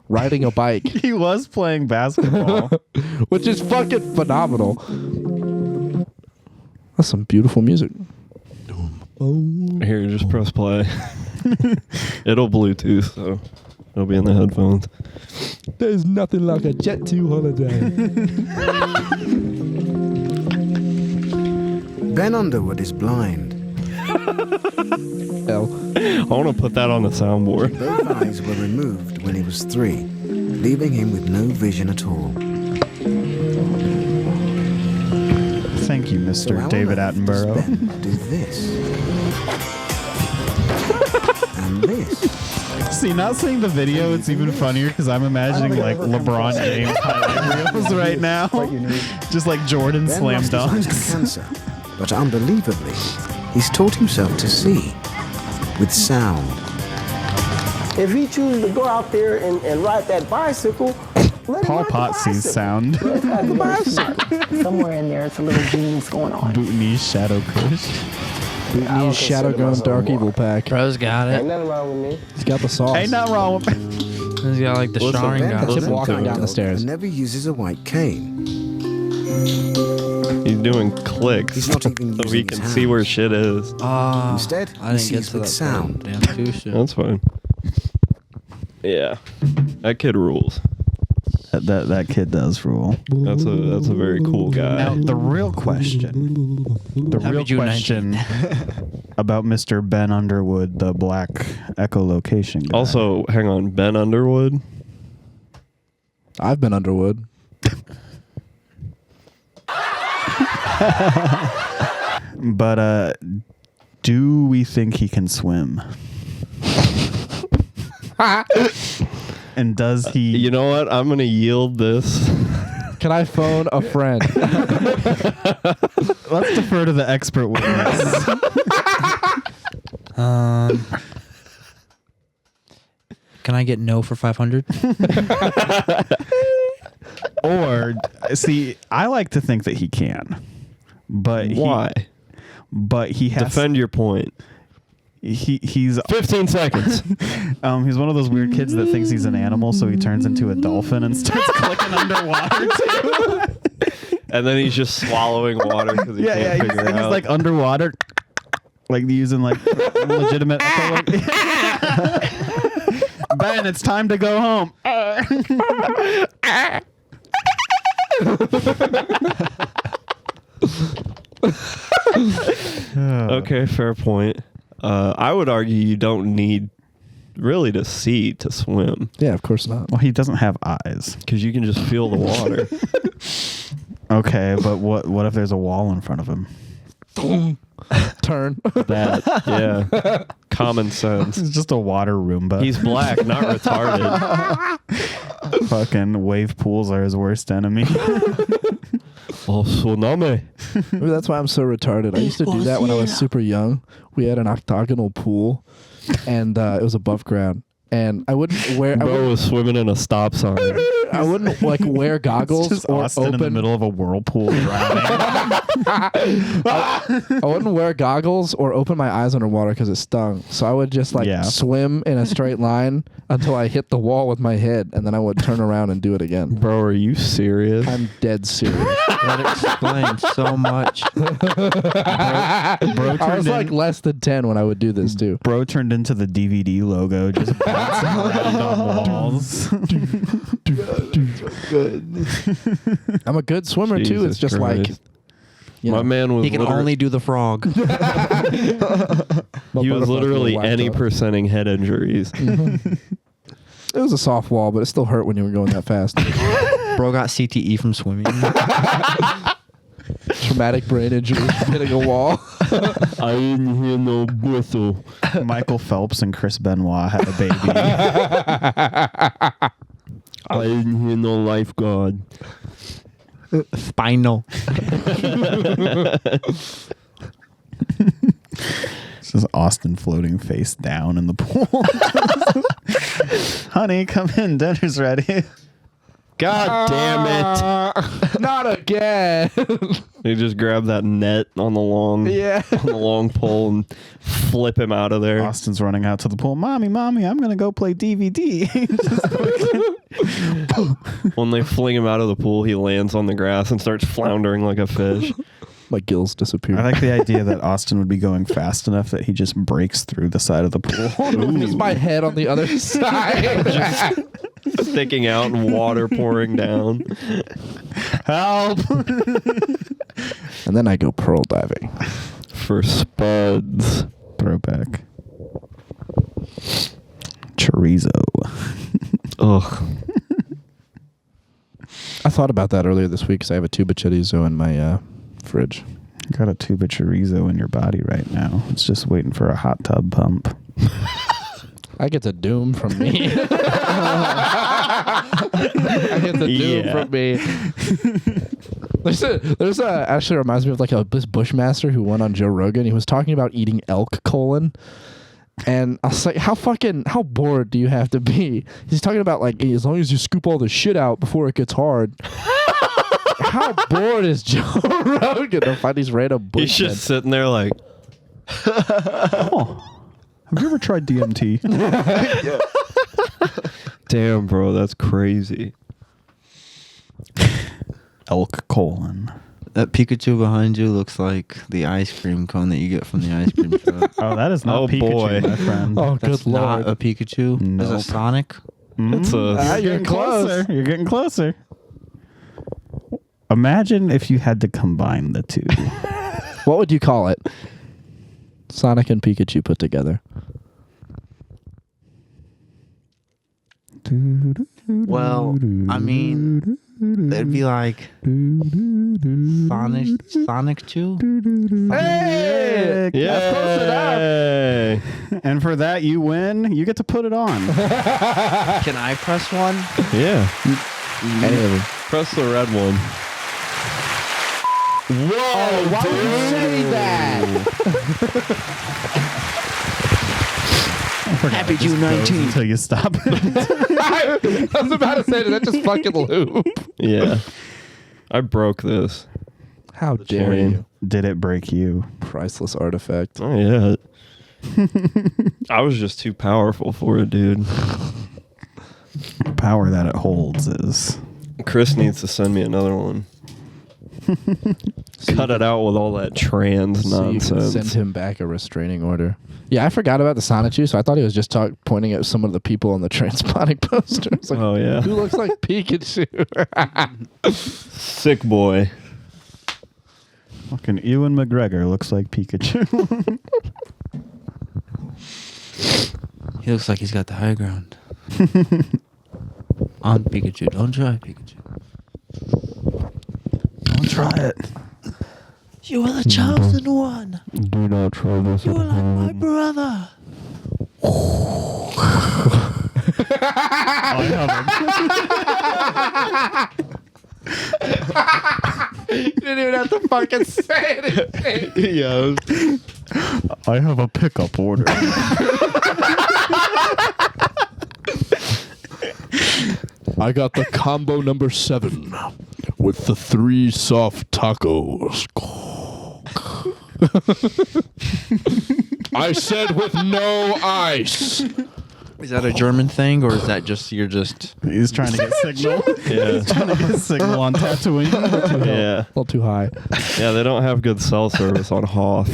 riding a bike, he was playing basketball. which is fucking phenomenal. That's some beautiful music. Here, just press play. It'll Bluetooth, so it'll be in the headphones. There's nothing like a Jet 2 holiday. Ben Underwood is blind. Hell. I want to put that on the soundboard. Both eyes were removed when he was 3, leaving him with no vision at all. Thank you, So Mr. how David on earth does Attenborough. Ben do this. And this. See, not seeing the video, it's even funnier because I'm imagining like LeBron James highlight reels right now. Just like Jordan Ben slam lost his eyes to dunks. cancer, but unbelievably, he's taught himself to see with sound. If he chooses to go out there and ride that bicycle, let him Paul ride the Potts sees bicycle. sound. Ride the bicycle. Somewhere in there, it's a little genius going on. Bhutanese Shadow Kush. Bhutanese Shadow Gun Dark Evil Pack. Bro's got Ain't it. nothing wrong with me. He's got the sauce. Ain't nothing wrong with He's got like the showering Ben has Him an goggles. walking down the dog stairs. and never uses a white cane. He's doing clicks He's not even so using we his can see where hands. shit is. Instead, I he didn't get sees to with that sound. Damn too shit. That's fine. Yeah, that kid rules. That kid does rule. That's a very cool guy. Now the real question. The Happy real June question about Mr. Ben Underwood, the black echolocation guy. Also, hang on, Ben Underwood. I've been Underwood. But do we think he can swim? And does he? You know what? I'm gonna yield this. Can I phone a friend? Let's defer to the expert witness. Can I get no for 500? Or see, I like to think that he can, but Why? But he has Defend your point. He's 15 seconds. he's one of those weird kids that thinks he's an animal, so he turns into a dolphin and starts clicking underwater too. And then he's just swallowing water because he can't figure it he's out. like underwater, like using like legitimate. Ben, it's time to go home. Okay, fair point. I would argue you don't need really to see to swim Yeah, of course not. Well, he doesn't have eyes. because you can just feel the water. Okay, but what if there's a wall in front of him? Turn. That, yeah, common sense. It's just a water Roomba. He's black, not retarded. Fucking wave pools are his worst enemy. Oh, tsunami. Maybe that's why I'm so retarded. I used to do that when I was super young. We had an octagonal pool, and it was above ground. And I wouldn't wear. Bro was swimming in a stop sign. I wouldn't like wear goggles Just or Austin in the open. middle of a whirlpool drowning. I wouldn't wear goggles or open my eyes underwater because it stung. So I would just swim in a straight line until I hit the wall with my head, and then I would turn around and do it again. Bro, are you serious? I'm dead serious. That explains so much. Bro I was turned like in, less than 10 when I would do this too. bro turned into the DVD logo, just bouncing around on walls. I'm a good swimmer too. Jesus It's just like Christ. My man was He can only do the frog. he was literally any percenting head injuries. It was a soft wall, but it still hurt when you were going that fast. Bro got CTE from swimming. Traumatic brain injury from hitting a wall. I didn't hear no whistle. Michael Phelps and Chris Benoit had a baby. I didn't hear no lifeguard. Spinal. This is Austin floating face down in the pool. Honey, come in. Dinner's ready. God damn it. Not again. They just grab that net on the long pole and flip him out of there. Austin's running out to the pool. Mommy, I'm going to go play DVD. When they fling him out of the pool, he lands on the grass and starts floundering like a fish. My gills disappear. I like the idea that Austin would be going fast enough that he just breaks through the side of the pool. Just my head on the other side. Just sticking out and water pouring down. Help! And then I go pearl diving. For spuds. Throwback. Chorizo. Ugh. I thought about that earlier this week because I have a tube of chorizo in my fridge. You got a tube of chorizo in your body right now. It's just waiting for a hot tub pump. I get the doom from me. I get the doom from me. There's a actually reminds me of like this Bushmaster who went on Joe Rogan. He was talking about eating elk colon. And I was like, how bored do you have to be? He's talking about like, as long as you scoop all the shit out before it gets hard. How bored is Joe Rogan to find these random bushmen? He's just sitting there like, oh. Have you ever tried DMT? Yeah. Damn, bro, that's crazy. Elk colon. That Pikachu behind you looks like the ice cream cone that you get from the ice cream truck. Oh, that is not Pikachu, boy. my friend. Oh, That's good lord. not a Pikachu. Nope. It's a Sonic. It's a... You're getting closer. You're getting closer. Imagine if you had to combine the two. What would you call it? Sonic and Pikachu put together. Well, I mean, it'd be like Sonic Chew. Hey! Yeah. That's close enough. And for that, you win. You get to put it on. Can I press one? Yeah. Any of them. Press the red one. Whoa! Why would you say that? Happy Juneteenth. Until you stop it. I was about to say, did that just fucking loop? Yeah. I broke this. How dare you? Did it break you? Priceless artifact. Oh, yeah. I was just too powerful for it, dude. The power that it holds is... Chris needs to send me another one. Cut it out with all that trans nonsense. You can send him back a restraining order. Yeah, I forgot about the Sonichu, so I thought he was just pointing at some of the people on the Transponic poster. Like, oh, yeah. Who looks like Pikachu? Sick boy. Fucking Ewan McGregor looks like Pikachu. He looks like he's got the high ground. On Pikachu. Don't try Pikachu. Don't try it. You are the chosen one. Do not try this. You are like my brother. You didn't even have to fucking say anything. Yeah. I have a pickup order. I got the combo number 7 with the 3 soft tacos. I said with no ice. Is that a German thing, or is that just you're just? He's trying to get signal. Yeah. He's trying to get signal on Tatooine. Yeah. A little too high. Yeah, they don't have good cell service on Hoth.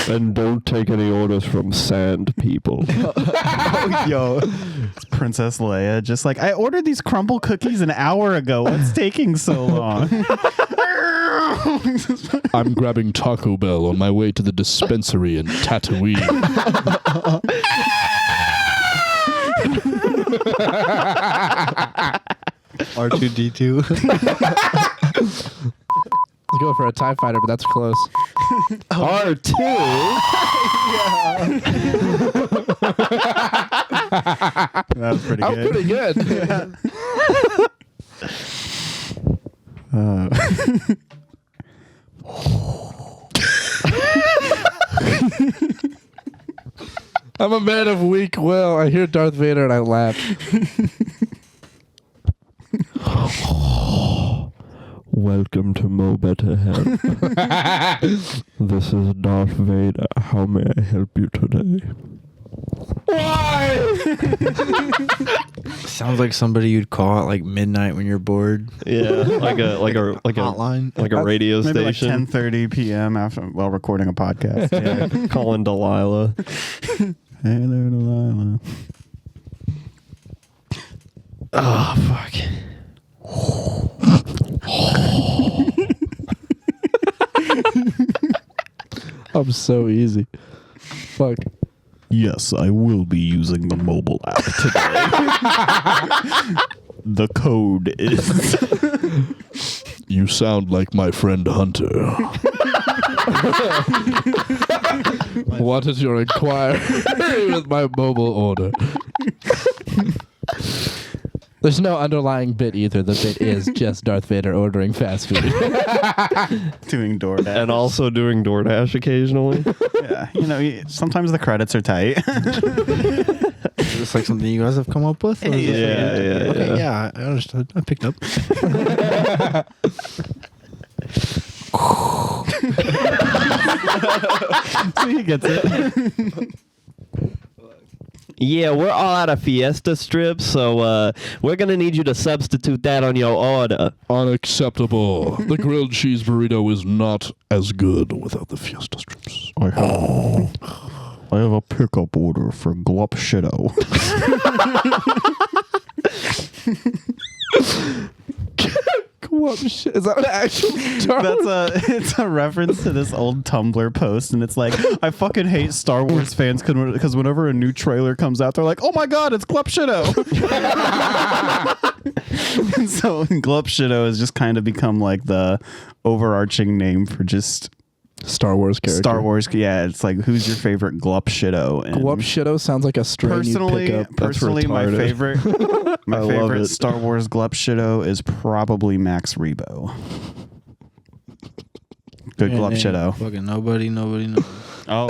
And don't take any orders from sand people. Yo, it's Princess Leia just like, I ordered these crumble cookies an hour ago. What's taking so long? I'm grabbing Taco Bell on my way to the dispensary in Tatooine. R2D2. Let's go for a TIE fighter, but that's close. R2? That was pretty good. Pretty good. I'm a man of weak will. I hear Darth Vader and I laugh. Welcome to Mo Better Help. This is Darth Vader. How may I help you today? Sounds like somebody you'd call at like midnight when you're bored. Yeah, like a hotline, like a radio Maybe station. like 10:30 p.m. after while recording a podcast. Yeah, calling Delilah. Hey there, Delilah. Oh fuck. I'm so easy. Fuck. Yes, I will be using the mobile app today. The code is... You sound like my friend Hunter. What is your inquiry with my mobile order? There's no underlying bit either. The bit is just Darth Vader ordering fast food. Doing DoorDash. And also doing DoorDash occasionally. Yeah, you know, sometimes the credits are tight. Is this like something you guys have come up with? Or is this Yeah. yeah, I understood. I picked up. So he gets it. Yeah, we're all out of Fiesta strips, so we're gonna need you to substitute that on your order. Unacceptable. The grilled cheese burrito is not as good without the Fiesta strips. I have a pickup order for Glup Shitto. Is that an actual term? It's a reference to this old Tumblr post, and it's like, I fucking hate Star Wars fans because whenever a new trailer comes out, they're like, oh my god, it's Glup Shitto. And so Glup Shitto has just kind of become like the overarching name for just Star Wars character. Star Wars, yeah. It's like, who's your favorite Glup Shitto? And Glup Shitto sounds like a strain you pick up. personally, my retarded. favorite Star Wars Glup Shitto is probably Max Rebo. Good Glup Shitto. Fucking nobody knows. Oh,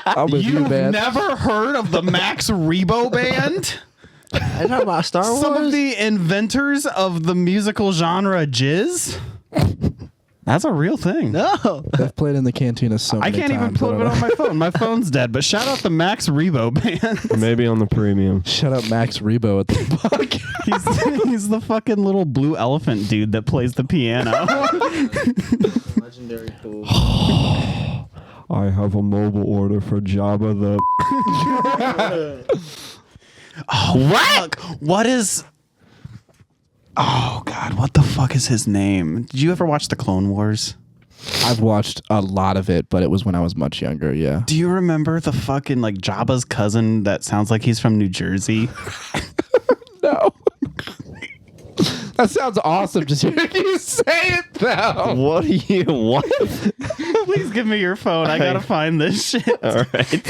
I'm with you, you've man. never heard of the Max Rebo band? I know about Star Wars. Some of the inventors of the musical genre jizz. That's a real thing. No. I've played in the cantina so I many can't even times. put it on my phone. My phone's dead. But shout out the Max Rebo band. Maybe on the premium. Shut up, Max Rebo at the podcast. He's the fucking little blue elephant dude that plays the piano. Legendary tool. I have a mobile order for Jabba the... Oh, what? What is... Oh, God. What the fuck is his name? Did you ever watch the Clone Wars? I've watched a lot of it, but it was when I was much younger, yeah. Do you remember the fucking, like, Jabba's cousin that sounds like he's from New Jersey? No. That sounds awesome. Just hearing you say it, though. What are you... What? Please give me your phone. I gotta find this shit. All right.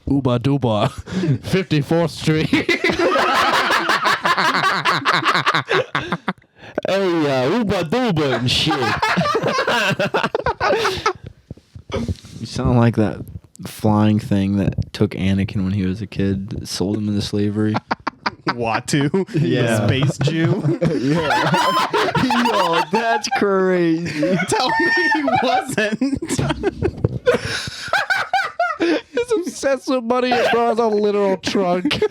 Ooba Dooba, 54th Street. Hey, Uba Duba and shit. You sound like that flying thing that took Anakin when he was a kid, sold him into slavery. Watu, Yeah. the space Jew. Yo, that's crazy. Tell me he wasn't. He's obsessed with money and brought a literal trunk.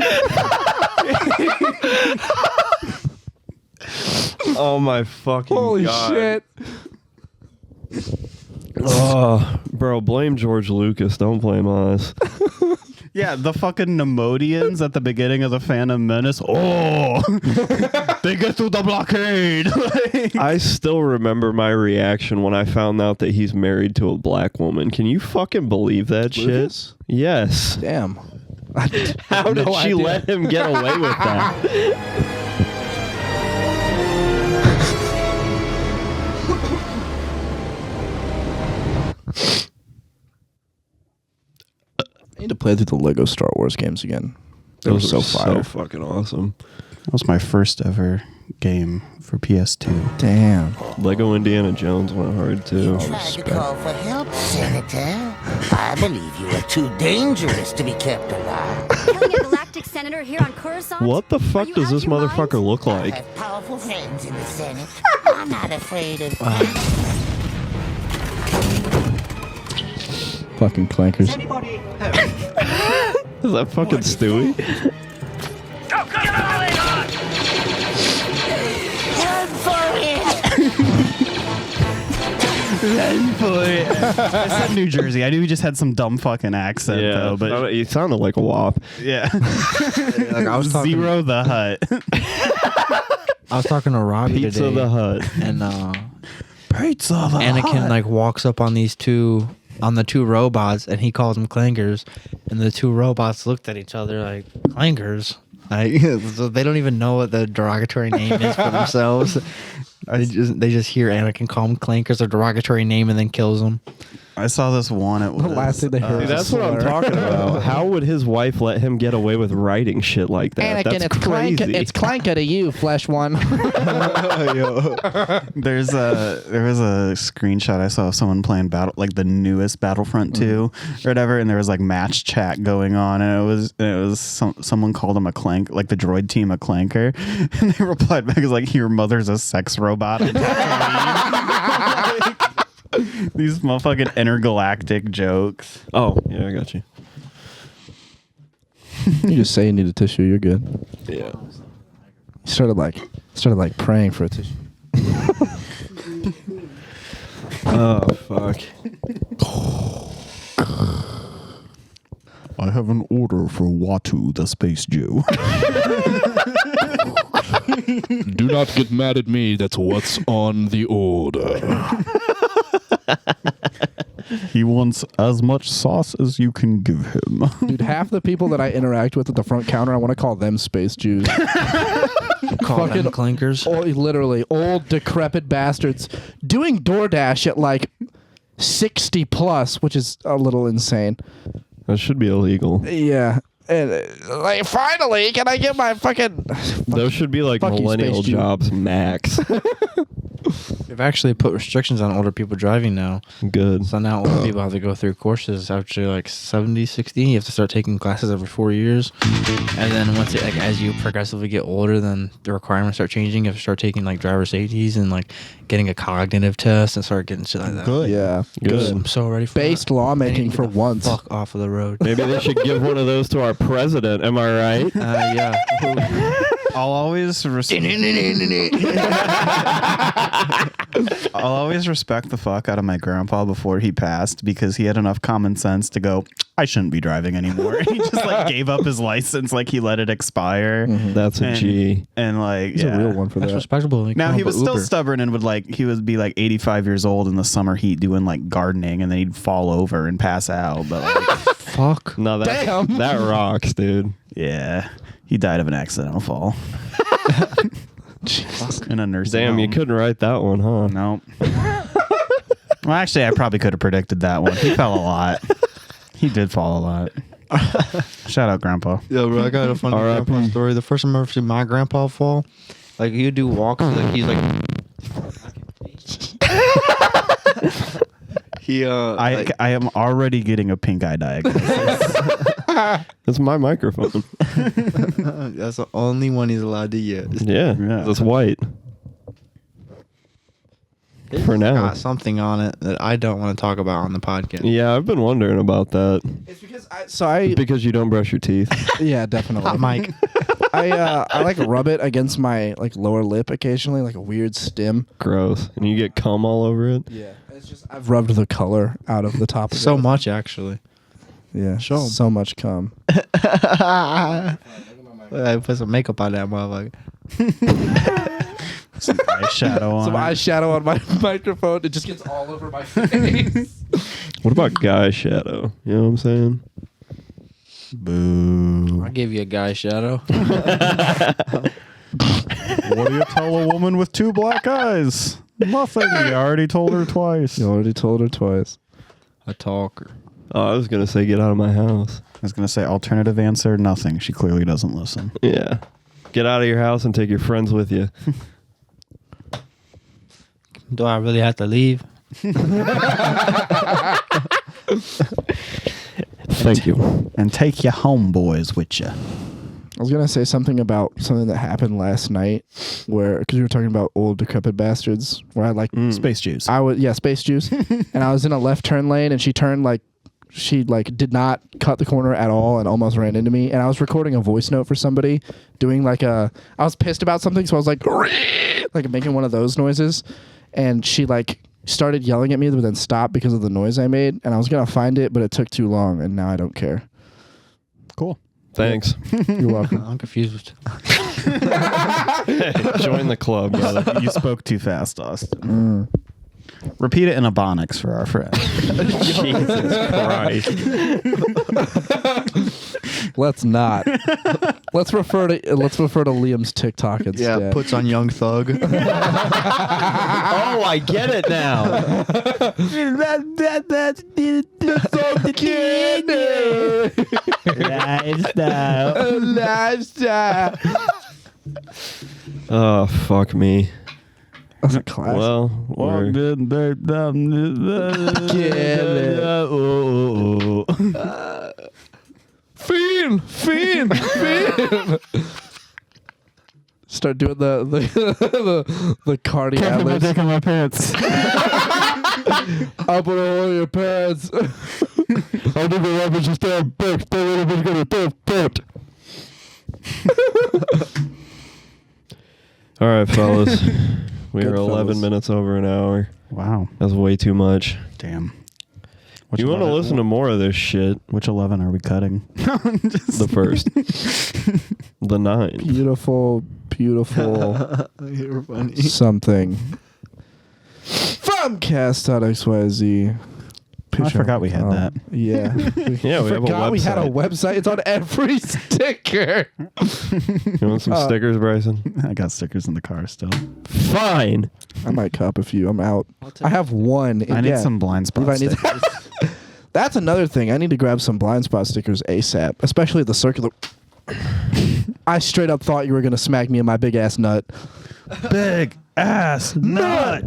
Oh my fucking Holy god. shit. Oh, bro, blame George Lucas. Don't blame us. Yeah, the fucking Nemodians at the beginning of the Phantom Menace. Oh, they get through the blockade. I still remember my reaction when I found out that he's married to a black woman. Can you fucking believe that Lucas? shit? Yes. Damn. How did she let him get away with that? I need to play through the Lego Star Wars games again. They were so fire. So fucking awesome. That was my first ever game for PS2. Damn. Lego Indiana Jones went hard too. Tried to call for help, Senator. I believe you are too dangerous to be kept alive. Killing a galactic senator here on Coruscant? What the fuck does this motherfucker look I like? have powerful friends in the Senate. I'm not afraid of Fucking clankers. Is that fucking Stewie? Run for it! Run for it. I said New Jersey. I knew he just had some dumb fucking accent though, but he sounded like a wop. yeah. Like I was talking, Zero the Hut. I was talking to Robbie Pizza today, the Hut. and Pizza the Anakin Hut. like walks up on the two robots, and he calls them clankers, and the two robots looked at each other like clankers. So they don't even know what the derogatory name is for themselves. They just hear Anakin call them clankers, a derogatory name, and then kills them. I saw this one. It was The last thing they heard. See, that's what I'm talking about. How would his wife let him get away with writing shit like that? Anakin, That's it's crazy. clanker to you, flesh one. there was a screenshot I saw of someone playing the newest Battlefront 2 or whatever, and there was like match chat going on, and it was someone called him a clank, like the droid team a clanker, and they replied back as like, your mother's a sex robot. These motherfucking intergalactic jokes. Oh, yeah, I got you. You just say you need a tissue, you're good. Yeah. You started like praying for a tissue. Oh, fuck. I have an order for Watu, the space Jew. Do not get mad at me. That's what's on the order. He wants as much sauce as you can give him. Dude, half the people that I interact with at the front counter, I want to call them space Jews. Call them clankers. Literally, old decrepit bastards doing DoorDash at like 60 plus, which is a little insane. That should be illegal. Yeah. And like, finally, can I get my fucking... Those should be like millennial Space Jew. jobs max. They've actually put restrictions on older people driving now. Good. So now older people have to go through courses after like 70, 60. You have to start taking classes every 4 years. And then once as you progressively get older, then the requirements start changing. You have to start taking like driver safeties and like getting a cognitive test and start getting shit like that. Good. Yeah. Good. I'm so ready for Based lawmaking for once. Fuck off of the road. Maybe they should give one of those to our president. Am I right? Yeah. I'll always respect the fuck out of my grandpa before he passed, because he had enough common sense to go, I shouldn't be driving anymore. He just like gave up his license, like he let it expire. That's a G. And like, He's a real one for That's that. respectable. Now he was still stubborn and he would be like 85 years old in the summer heat doing like gardening, and then he'd fall over and pass out. But like, fuck. No, that rocks, dude. yeah, he died of an accidental fall. In a nursing Damn, you home. couldn't write that one, huh? No. Well, actually, I probably could have predicted that one. He fell a lot. He did fall a lot. Shout out, Grandpa. Yeah, bro, I got a funny grandpa story. The first time I ever seen my grandpa fall, like he'd do walks, like he's like I am already getting a pink eye diagnosis. That's my microphone. that's the only one he's allowed to use. Yeah, that's white. For now. Got something on it that I don't want to talk about on the podcast. Yeah, I've been wondering about that. It's because because you don't brush your teeth. Yeah, definitely. Mike. I like rub it against my like lower lip occasionally, like a weird stim. Gross. And you get cum all over it. Yeah, it's just I've rubbed the color out of the top. Of So it. much, actually. Yeah, Show 'em. so much cum. I put some makeup on that motherfucker. Some eyeshadow on Some it. eyeshadow on my microphone. It just gets all over my face. What about guy shadow? You know what I'm saying? Boo. I'll give you a guy shadow. What do you tell a woman with 2 black eyes? Nothing. You already told her twice. You already told her twice. A talker. Oh, I was going to say get out of my house. I was going to say alternative answer, nothing. She clearly doesn't listen. Yeah. Get out of your house and take your friends with you. Do I really have to leave? Thank you. And take your homeboys with you. I was gonna say something about something that happened last night, where because we were talking about old decrepit bastards, where I like Space juice. space juice, and I was in a left turn lane, and she turned like she like did not cut the corner at all, and almost ran into me. And I was recording a voice note for somebody, doing like I was pissed about something, so I was like making one of those noises, and she like started yelling at me, but then stopped because of the noise I made, and I was gonna find it, but it took too long, and now I don't care. Cool. Thanks. You're welcome. I'm confused. Join the club, brother. You spoke too fast, Austin. Repeat it in Ebonics for our friend. Jesus Christ. Let's not. Let's refer to Liam's TikTok instead. Yeah, puts on Young Thug. Oh, I get it now. Lifestyle. Oh, fuck me. That's a classic. Well, Fiend. Start doing the cardi ad-libs. Taking my pants. I'll put a hole in your pants. I think the rubber's just damn burnt. The rubber's gonna damn burnt. all right, fellas. We Good are 11 fellas. minutes over an hour. Wow. That's way too much. Damn. You want to listen to more of this shit? Which 11 are we cutting? The first. The 9. Beautiful You're funny. something. From cast.xyz. I forgot we had that. Yeah. Yeah, we have a forgot we had a website. website. It's on every sticker. You want some stickers, Bryson? I got stickers in the car still. Fine. I might cop a few. I'm out. I have one. I need some blind spot Levi needs- stickers. That's another thing. I need to grab some blind spot stickers ASAP, especially the circular. I straight up thought you were going to smack me in my big ass nut. Big ass nut.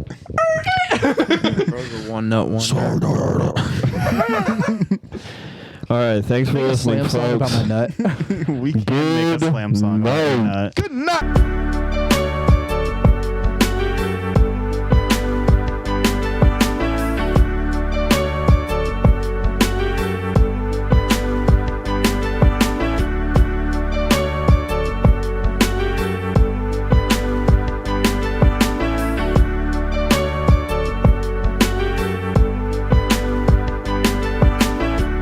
One nut, one. All right. Thanks for Make a listening, slam song about folks. my nut. We can make a slam song. night. about that. Good night.